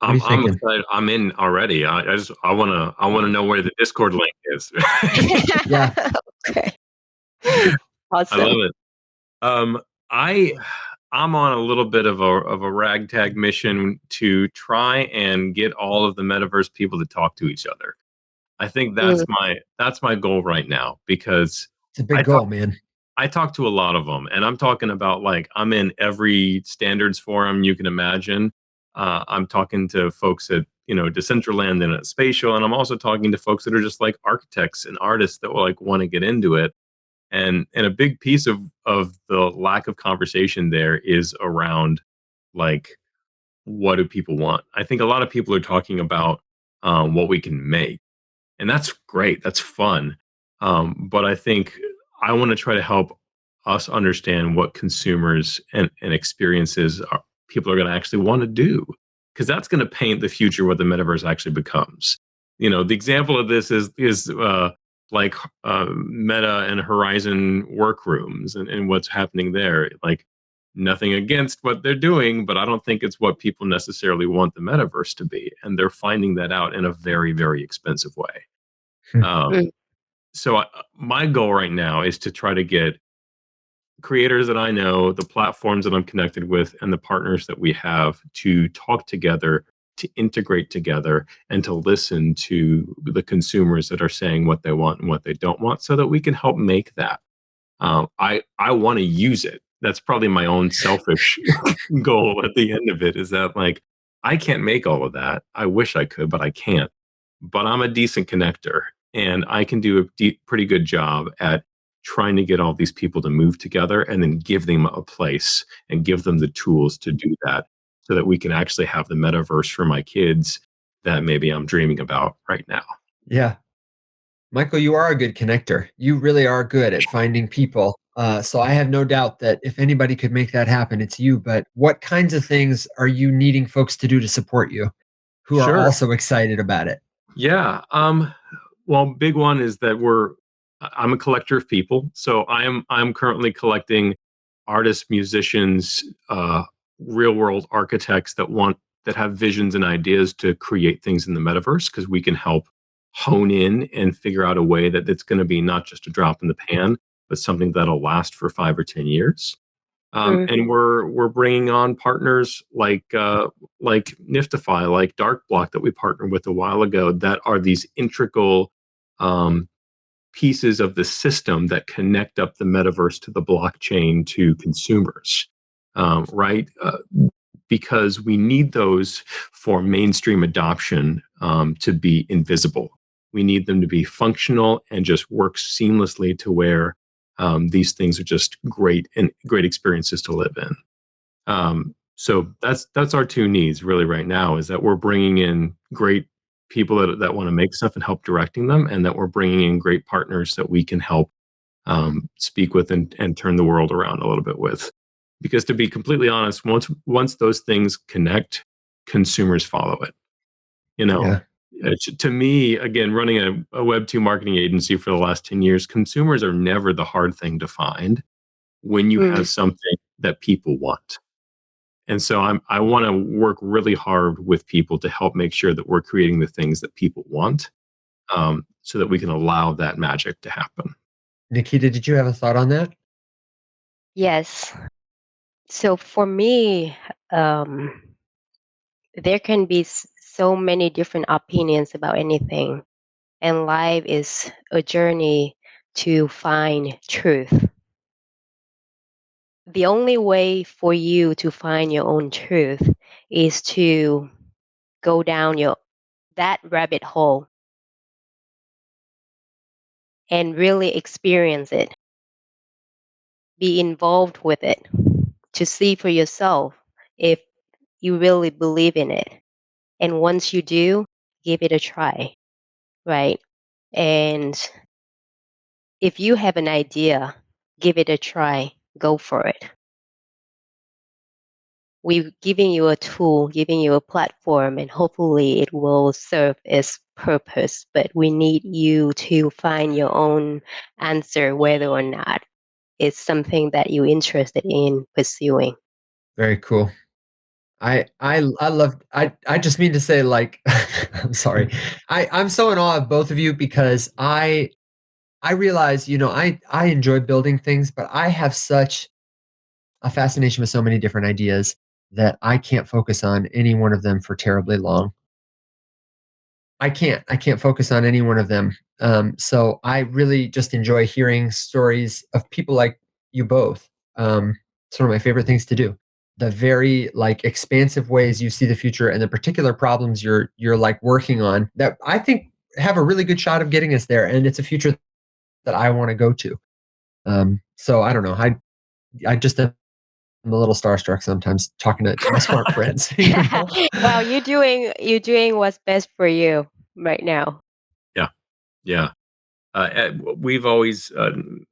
What are you I'm thinking? excited. I'm in already. I wanna know where the Discord link is. Yeah. Okay. I love Awesome. it. Um, I I'm on a little bit of a ragtag mission to try and get all of the metaverse people to talk to each other. I think Mm, that's my goal right now because It's a I big talk goal, man. I talk to a lot of them, and I'm talking about like I'm in every standards forum you can imagine. I'm talking to folks at Decentraland and at Spatial, and I'm also talking to folks that are just like architects and artists that will like want to get into it. And a big piece of the lack of conversation there is around like what do people want? I think a lot of people are talking about what we can make, and that's great. That's fun. But I think I want to try to help us understand what consumers and experiences people are going to actually want to do, because that's going to paint the future what the metaverse actually becomes. The example of this is like Meta and Horizon workrooms and what's happening there. Like nothing against what they're doing, but I don't think it's what people necessarily want the metaverse to be, and they're finding that out in a very, very expensive way. Hmm. Um, mm, so my goal right now is to try to get creators that I know, the platforms that I'm connected with, and the partners that we have to talk together, to integrate together, and to listen to the consumers that are saying what they want and what they don't want, so that we can help make that. I want to use it. That's probably my own selfish goal at the end of it. Is that like I can't make all of that. I wish I could, but I can't. But I'm a decent connector, and I can do a pretty good job at trying to get all these people to move together and then give them a place and give them the tools to do that, so that we can actually have the metaverse for my kids that maybe I'm dreaming about right now. Yeah. Michael, you are a good connector. You really are good at finding people. So I have no doubt that if anybody could make that happen, it's you. But what kinds of things are you needing folks to do to support you who are Sure. also excited about it? Yeah. Well, big one is that I'm a collector of people. So I'm currently collecting artists, musicians, real world architects that have visions and ideas to create things in the metaverse, because we can help hone in and figure out a way that it's going to be not just a drop in the pan, but something that'll last for 5 or 10 years. mm, And we're bringing on partners like NFTify, like Dark Block that we partnered with a while ago, that are these integral um, pieces of the system that connect up the metaverse to the blockchain to consumers, right? Because we need those for mainstream adoption to be invisible. We need them to be functional and just work seamlessly to where these things are just great and great experiences to live in. So that's our two needs really right now, is that we're bringing in great people that want to make stuff and help directing them, and that we're bringing in great partners that we can help speak with and turn the world around a little bit with. Because to be completely honest, once those things connect, consumers follow it. You know, Yeah. to me, again, running a Web2 marketing agency for the last 10 years, consumers are never the hard thing to find when you have mm, something that people want. And so I want to work really hard with people to help make sure that we're creating the things that people want, so that we can allow that magic to happen. Nikita, did you have a thought on that? Yes. So for me, there can be so many different opinions about anything, and life is a journey to find truth. The only way for you to find your own truth is to go down that rabbit hole and really experience it. Be involved with it to see for yourself if you really believe in it. And once you do, give it a try, right? And if you have an idea, give it a try, go for it. We're giving you a tool, giving you a platform, and hopefully it will serve its purpose. But we need you to find your own answer, whether or not it's something that you're interested in pursuing. Very cool. I just mean to say, like, I'm sorry. I'm so in awe of both of you because I realize, I enjoy building things, but I have such a fascination with so many different ideas that I can't focus on any one of them for terribly long. I can't focus on any one of them. So I really just enjoy hearing stories of people like you both. It's one of my favorite things to do. The very like expansive ways you see the future and the particular problems you're like working on that I think have a really good shot of getting us there. And it's a future that I want to go to. So I don't know. I just am a little starstruck sometimes talking to my smart friends. Well, you're doing what's best for you right now. Yeah, yeah. We've always the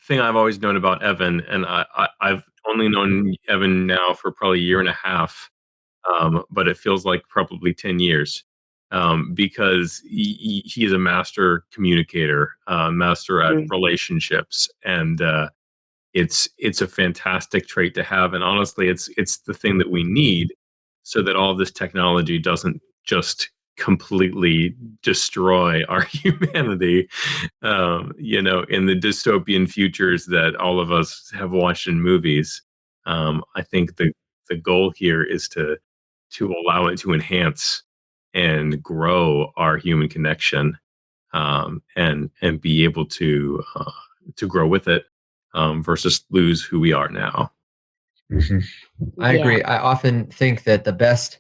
thing I've always known about Evan, and I've only known Evan now for probably a year and a half, but it feels like probably 10 years, because he is a master communicator, master at relationships, and it's a fantastic trait to have. And honestly, it's the thing that we need so that all this technology doesn't just completely destroy our humanity. In the dystopian futures that all of us have watched in movies. I think the goal here is to allow it to enhance and grow our human connection, and be able to grow with it, versus lose who we are now. Mhm. I Yeah. agree. I often think that the best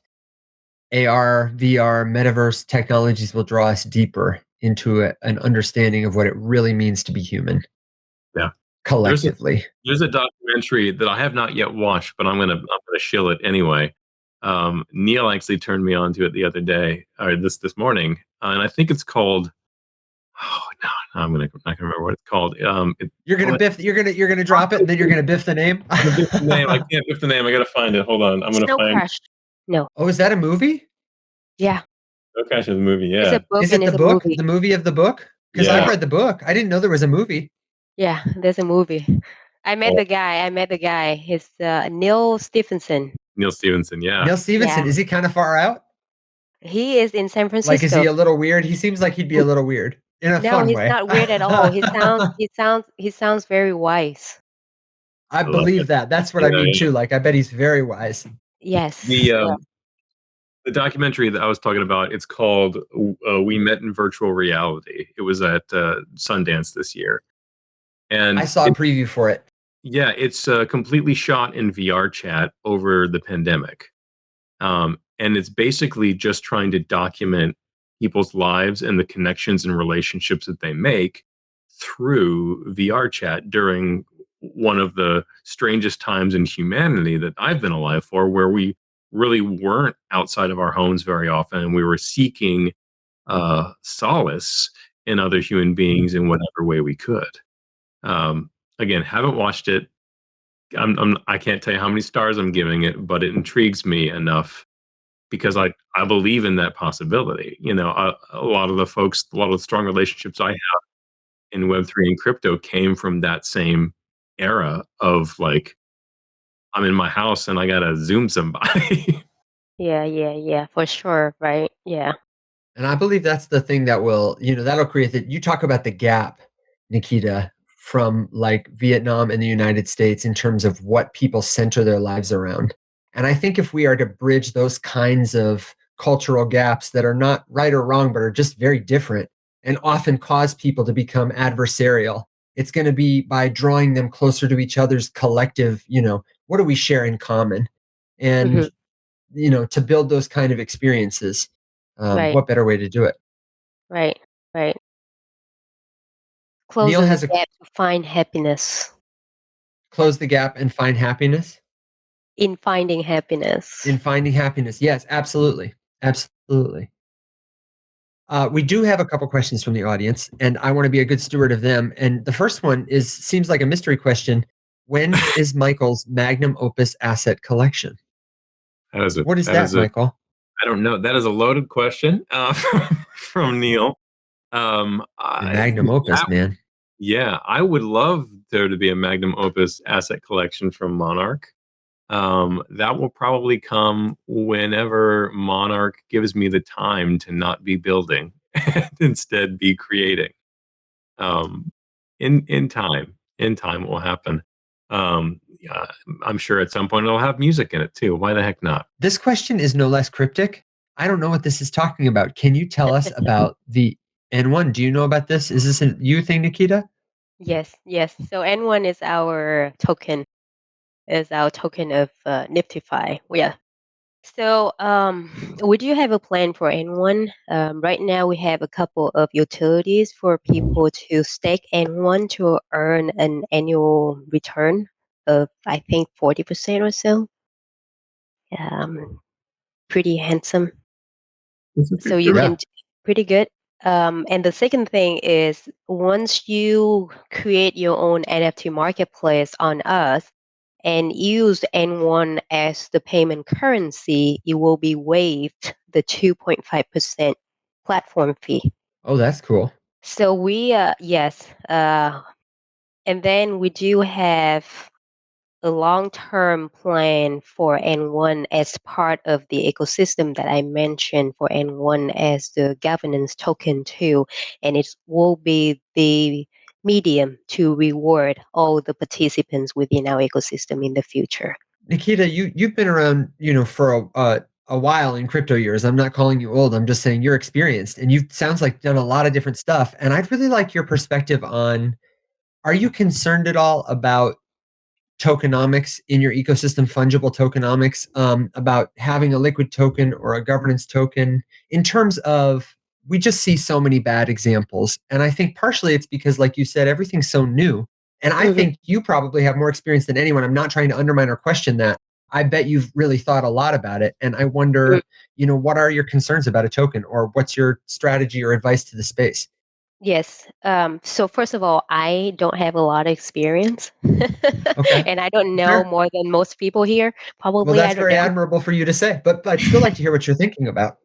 AR, VR, metaverse technologies will draw us deeper into an understanding of what it really means to be human Yeah. collectively. There's a documentary that I have not yet watched, but I'm gonna shill it anyway. Neil actually turned me on to it the other day, or this morning, and I think it's called. Oh no, I'm not gonna remember what it's called. You're gonna biff. You're gonna drop it, and then you're gonna biff the name. I'm gonna biff the name. I can't biff the name. I gotta find it. Hold on. I'm gonna find. Snowcrash. No. Oh, is that a movie? Yeah. Snowcrash is a movie. It's Yeah. a book Is and it the it's a book? movie. The movie of the book? Because I've Yeah. read the book. I didn't know there was a movie. Yeah, there's a movie. I met the guy. He's Neil Stephenson. Neil Stevenson. Yeah. Neil Stevenson. Yeah. Is he kind of far out? He is in San Like, is he Francisco. a little weird? He seems like he'd be a little weird in a No, fun he's way. not weird at all. He sounds very wise. I love believe it. that. That's what I Yeah, mean yeah. too. Like, I bet he's very wise. Yes. The Yeah. the documentary that I was talking about, it's called "We Met in Virtual Reality." It was at Sundance this year, and I saw a preview for it. yeah, it's completely shot in VR chat over the pandemic. And it's basically just trying to document people's lives and the connections and relationships that they make through VR chat during one of the strangest times in humanity that I've been alive for, where we really weren't outside of our homes very often, and we were seeking solace in other human beings in whatever way we could. Again, haven't watched it. I can't tell you how many stars I'm giving it, but it intrigues me enough because I believe in that possibility. A lot of the strong relationships I have in Web3 and crypto came from that same era of like, I'm in my house and I gotta Zoom somebody. Yeah, for sure, right? Yeah. And I believe that's the thing that will, that'll create that. You talk about the gap, Nikita, from like Vietnam and the United States in terms of what people center their lives around. And I think if we are to bridge those kinds of cultural gaps that are not right or wrong, but are just very different and often cause people to become adversarial, it's going to be by drawing them closer to each other's collective, what do we share in common? Hmm. And, to build those kind of experiences, Right, what better way to do it? right, right. Neil Closing the has a gap to find happiness. close the gap and find happiness In finding happiness. in finding happiness. Yes, absolutely. Absolutely. We do have a couple questions from the audience, and I want to be a good steward of them. And the first one seems like a mystery question. When is Michael's Magnum Opus asset collection? What is that that, is a Michael? I don't know. That is a loaded question from Neil. The Magnum Opus, man. Yeah, I would love there to be a Magnum Opus asset collection from Monarch. That will probably come whenever Monarch gives me the time to not be building and instead be creating. Um, in time, it will happen. Yeah, I'm sure at some point it'll have music in it too. Why the heck not? This question is no less cryptic. I don't know what this is talking about. Can you tell us about the N1? Do you know about this? Is this a you thing, Nikita? Yes, yes. So N1 is our token of NFTify. Yeah. So we do have a plan for N1. Right now, we have a couple of utilities for people to stake N1 to earn an annual return of, I think, 40% or so. Um, Pretty handsome. It's a So big you deal. Yeah. can pretty good. And the second thing is once you create your own NFT marketplace on us and use N1 as the payment currency, you will be waived the 2.5% platform fee. Oh, that's cool. So yes, and then we do have a long-term plan for N1 as part of the ecosystem that I mentioned for N1 as the governance token too, and it will be the medium to reward all the participants within our ecosystem in the future. Nikita, you've been around, for a while in crypto years. I'm not calling you old. I'm just saying you're experienced, and you sounds like done a lot of different stuff. And I'd really like your perspective on: are you concerned at all about tokenomics in your ecosystem, fungible tokenomics, about having a liquid token or a governance token? In terms of, we just see so many bad examples, and I think partially it's because, like you said, everything's so new. And I Mhm. think you probably have more experience than anyone. I'm not trying to undermine or question that. I bet you've really thought a lot about it, and I wonder, what are your concerns about a token, or what's your strategy or advice to the space? Yes. So first of all, I don't have a lot of experience, Okay, and I don't know fair. more than most people here. Well, Probably, I that's don't very know. admirable for you to say, but I'd still like to hear what you're thinking about.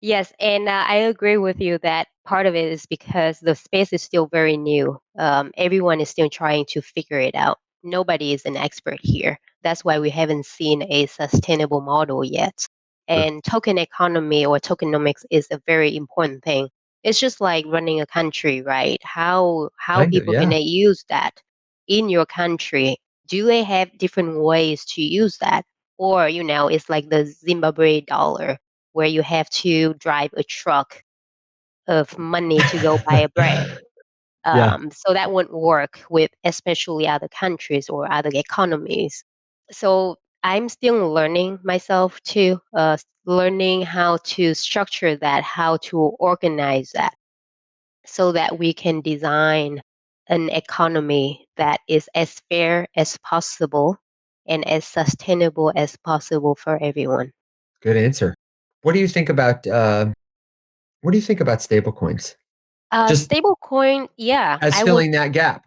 Yes, and I agree with you that part of it is because the space is still very new. Everyone is still trying to figure it out. Nobody is an expert here. That's why we haven't seen a sustainable model yet. Sure. And token economy or tokenomics is a very important thing. It's just like running a country, right? How Kind of, people can yeah. they use that in your country? Do they have different ways to use that? Or, it's like the Zimbabwe dollar where you have to drive a truck of money to go buy a bread. Yeah, So that wouldn't work with especially other countries or other economies. So I'm still learning myself too, learning how to structure that, how to organize that, so that we can design an economy that is as fair as possible and as sustainable as possible for everyone. good answer. What do you think about stablecoins? Just Stablecoin, yeah, as filling that gap.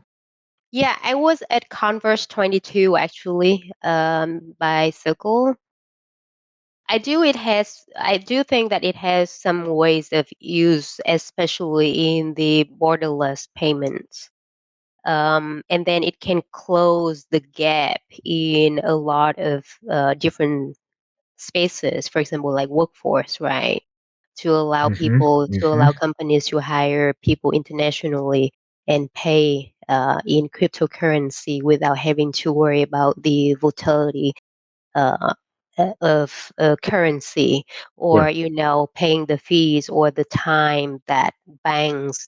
I was at Converse 22 actually, by Circle. I do think that it has some ways of use, especially in the borderless payments. and then it can close the gap in a lot of different spaces, for example, like workforce, right? To allow Hmm. people, to Hmm. allow companies to hire people internationally and pay in cryptocurrency without having to worry about the volatility uh, of currency, or Sure. paying the fees or the time that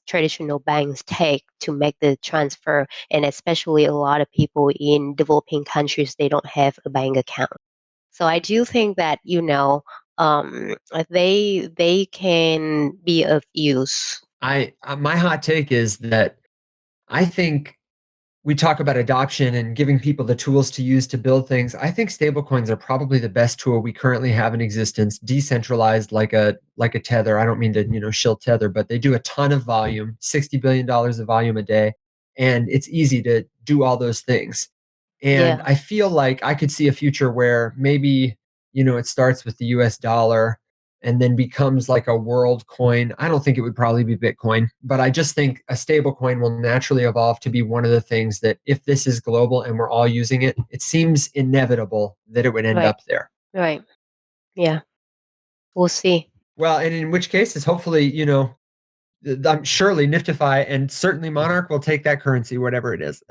traditional banks take to make the transfer. And especially a lot of people in developing countries, they don't have a bank account. So I do think that they can be of use. My hot take is that I think we talk about adoption and giving people the tools to use to build things. I think stablecoins are probably the best tool we currently have in existence, decentralized like a tether. I don't mean to, shill tether, but they do a ton of volume, $60 billion of volume a day, and it's easy to do all those things. And Yeah, I feel like I could see a future where maybe, it starts with the US dollar and then becomes like a world coin. I don't think it would probably be Bitcoin, but I just think a stable coin will naturally evolve to be one of the things that if this is global and we're all using it, it seems inevitable that it would end right, up there. right. Yeah, we'll see. Well, and in which cases, hopefully, I'm surely Niftify and certainly Monarch will take that currency, whatever it is.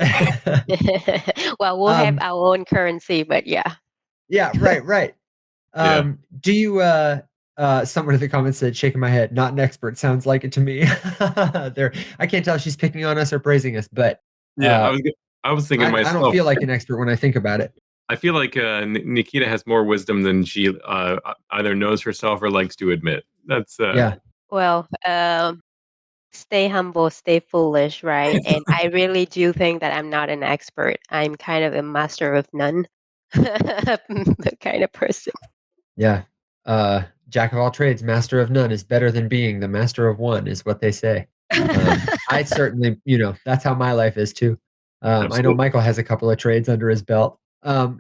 Well, we'll have um, our own currency, but yeah. yeah, right, right. Yeah. Do you someone in the comments said shaking my head, not an expert, sounds like it to me. There I can't tell if she's picking on us or praising us, but Yeah, uh I was thinking I don't myself. feel like an expert when I think about it. I feel like Nikita has more wisdom than she either knows herself or likes to admit. That's Yeah. Well, stay humble, stay foolish, right? And I really do think that I'm not an expert. I'm kind of a master of none kind of person. Yeah. Jack of all trades, master of none is better than being the master of one, is what they say. I certainly, that's how my life is too. I know absolutely. Michael has a couple of trades under his belt.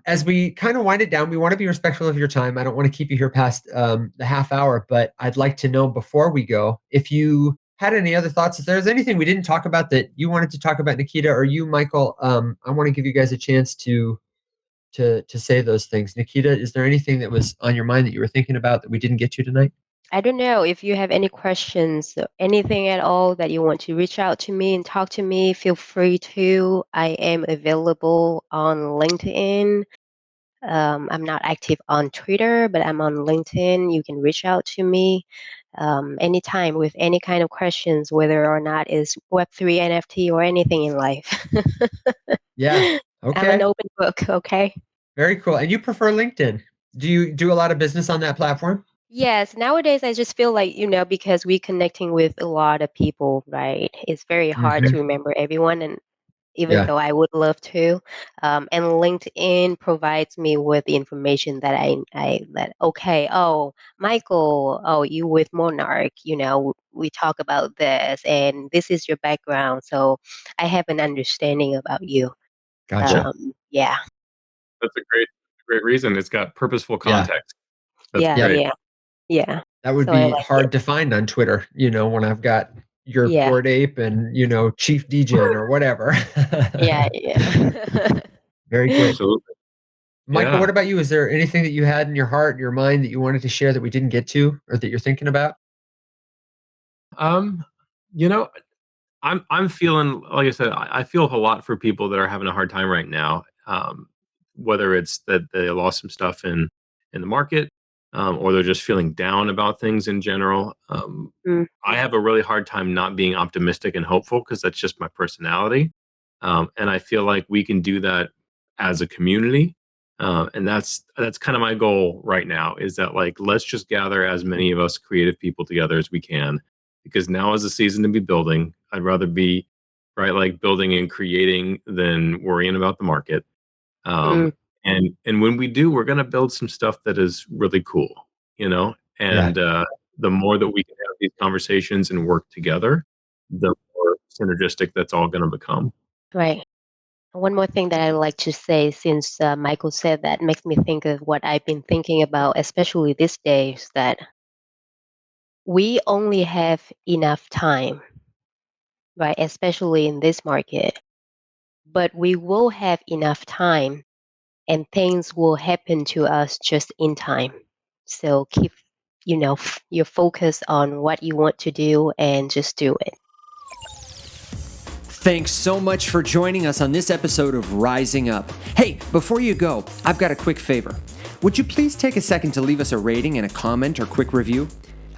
As we kind of wind it down, we want to be respectful of your time. I don't want to keep you here past the half hour, but I'd like to know before we go if you had any other thoughts. If there's anything we didn't talk about that you wanted to talk about, Nikita, or you, Michael, I want to give you guys a chance to say those things. Nikita, is there anything that was on your mind that you were thinking about that we didn't get to tonight? I don't know if you have any questions or anything at all that you want to reach out to me and talk to me, feel free to. I am available on LinkedIn. I'm not active on Twitter, but I'm on LinkedIn. You can reach out to me anytime with any kind of questions, whether or not it's Web3, NFT, or anything in life. Yeah. I'm an Okay. open book, okay? Very cool. And you prefer LinkedIn. Do you do a lot of business on that platform? Yes, nowadays I just feel like, because we're connecting with a lot of people, right? It's very hard to Hmm. remember everyone, and even Yeah. though I would love to. And LinkedIn provides me with the information that okay, oh, Michael, oh, you with Monarch, we talk about this, and this is your background. So I have an understanding about you. Gotcha. Yeah, That's a great reason. It's got purposeful Yeah. context. That's yeah, Yeah. great. yeah, yeah. That would So I be like it. hard to find on Twitter, when I've got your Yeah, Bored Ape and, Chief Degen or whatever. yeah, yeah. Very cool. Absolutely. Michael, Yeah. what about you? Is there anything that you had in your heart, your mind that you wanted to share that we didn't get to or that you're thinking about? Um, you know, I'm feeling like I said, I feel a lot for people that are having a hard time right now. Whether it's that they lost some stuff in the market, or they're just feeling down about things in general. Mm, I have a really hard time not being optimistic and hopeful because that's just my personality. And I feel like we can do that as a community. And that's kind of my goal right now is that like let's just gather as many of us creative people together as we can because now is the season to be building. I'd rather be right like building and creating than worrying about the market. Um, mm, and when we do, we're gonna build some stuff that is really cool, you know. Yeah. And the more that we can have these conversations and work together, the more synergistic that's all gonna become. right. One more thing that I like to say, since Michael said that, makes me think of what I've been thinking about, especially these days, that we only have enough time, right? Especially in this market. but we will have enough time and things will happen to us just in time. So keep, your focus on what you want to do and just do it. Thanks so much for joining us on this episode of Rising Up. Hey, before you go, I've got a quick favor. Would you please take a second to leave us a rating and a comment or quick review?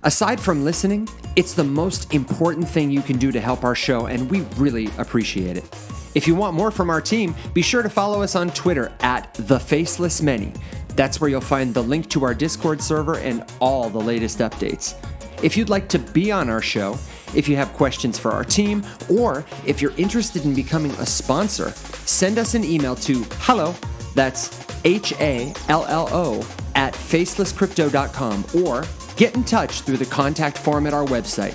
Aside from listening, it's the most important thing you can do to help our show, and we really appreciate it. If you want more from our team, be sure to follow us on Twitter at The Faceless Many. That's where you'll find the link to our Discord server and all the latest updates. If you'd like to be on our show, if you have questions for our team, or if you're interested in becoming a sponsor, send us an email to hello, that's HALLO, at facelesscrypto.com, or get in touch through the contact form at our website.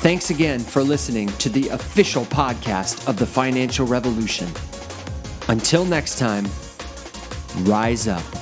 Thanks again for listening to the official podcast of the Financial Revolution. Until next time, rise up.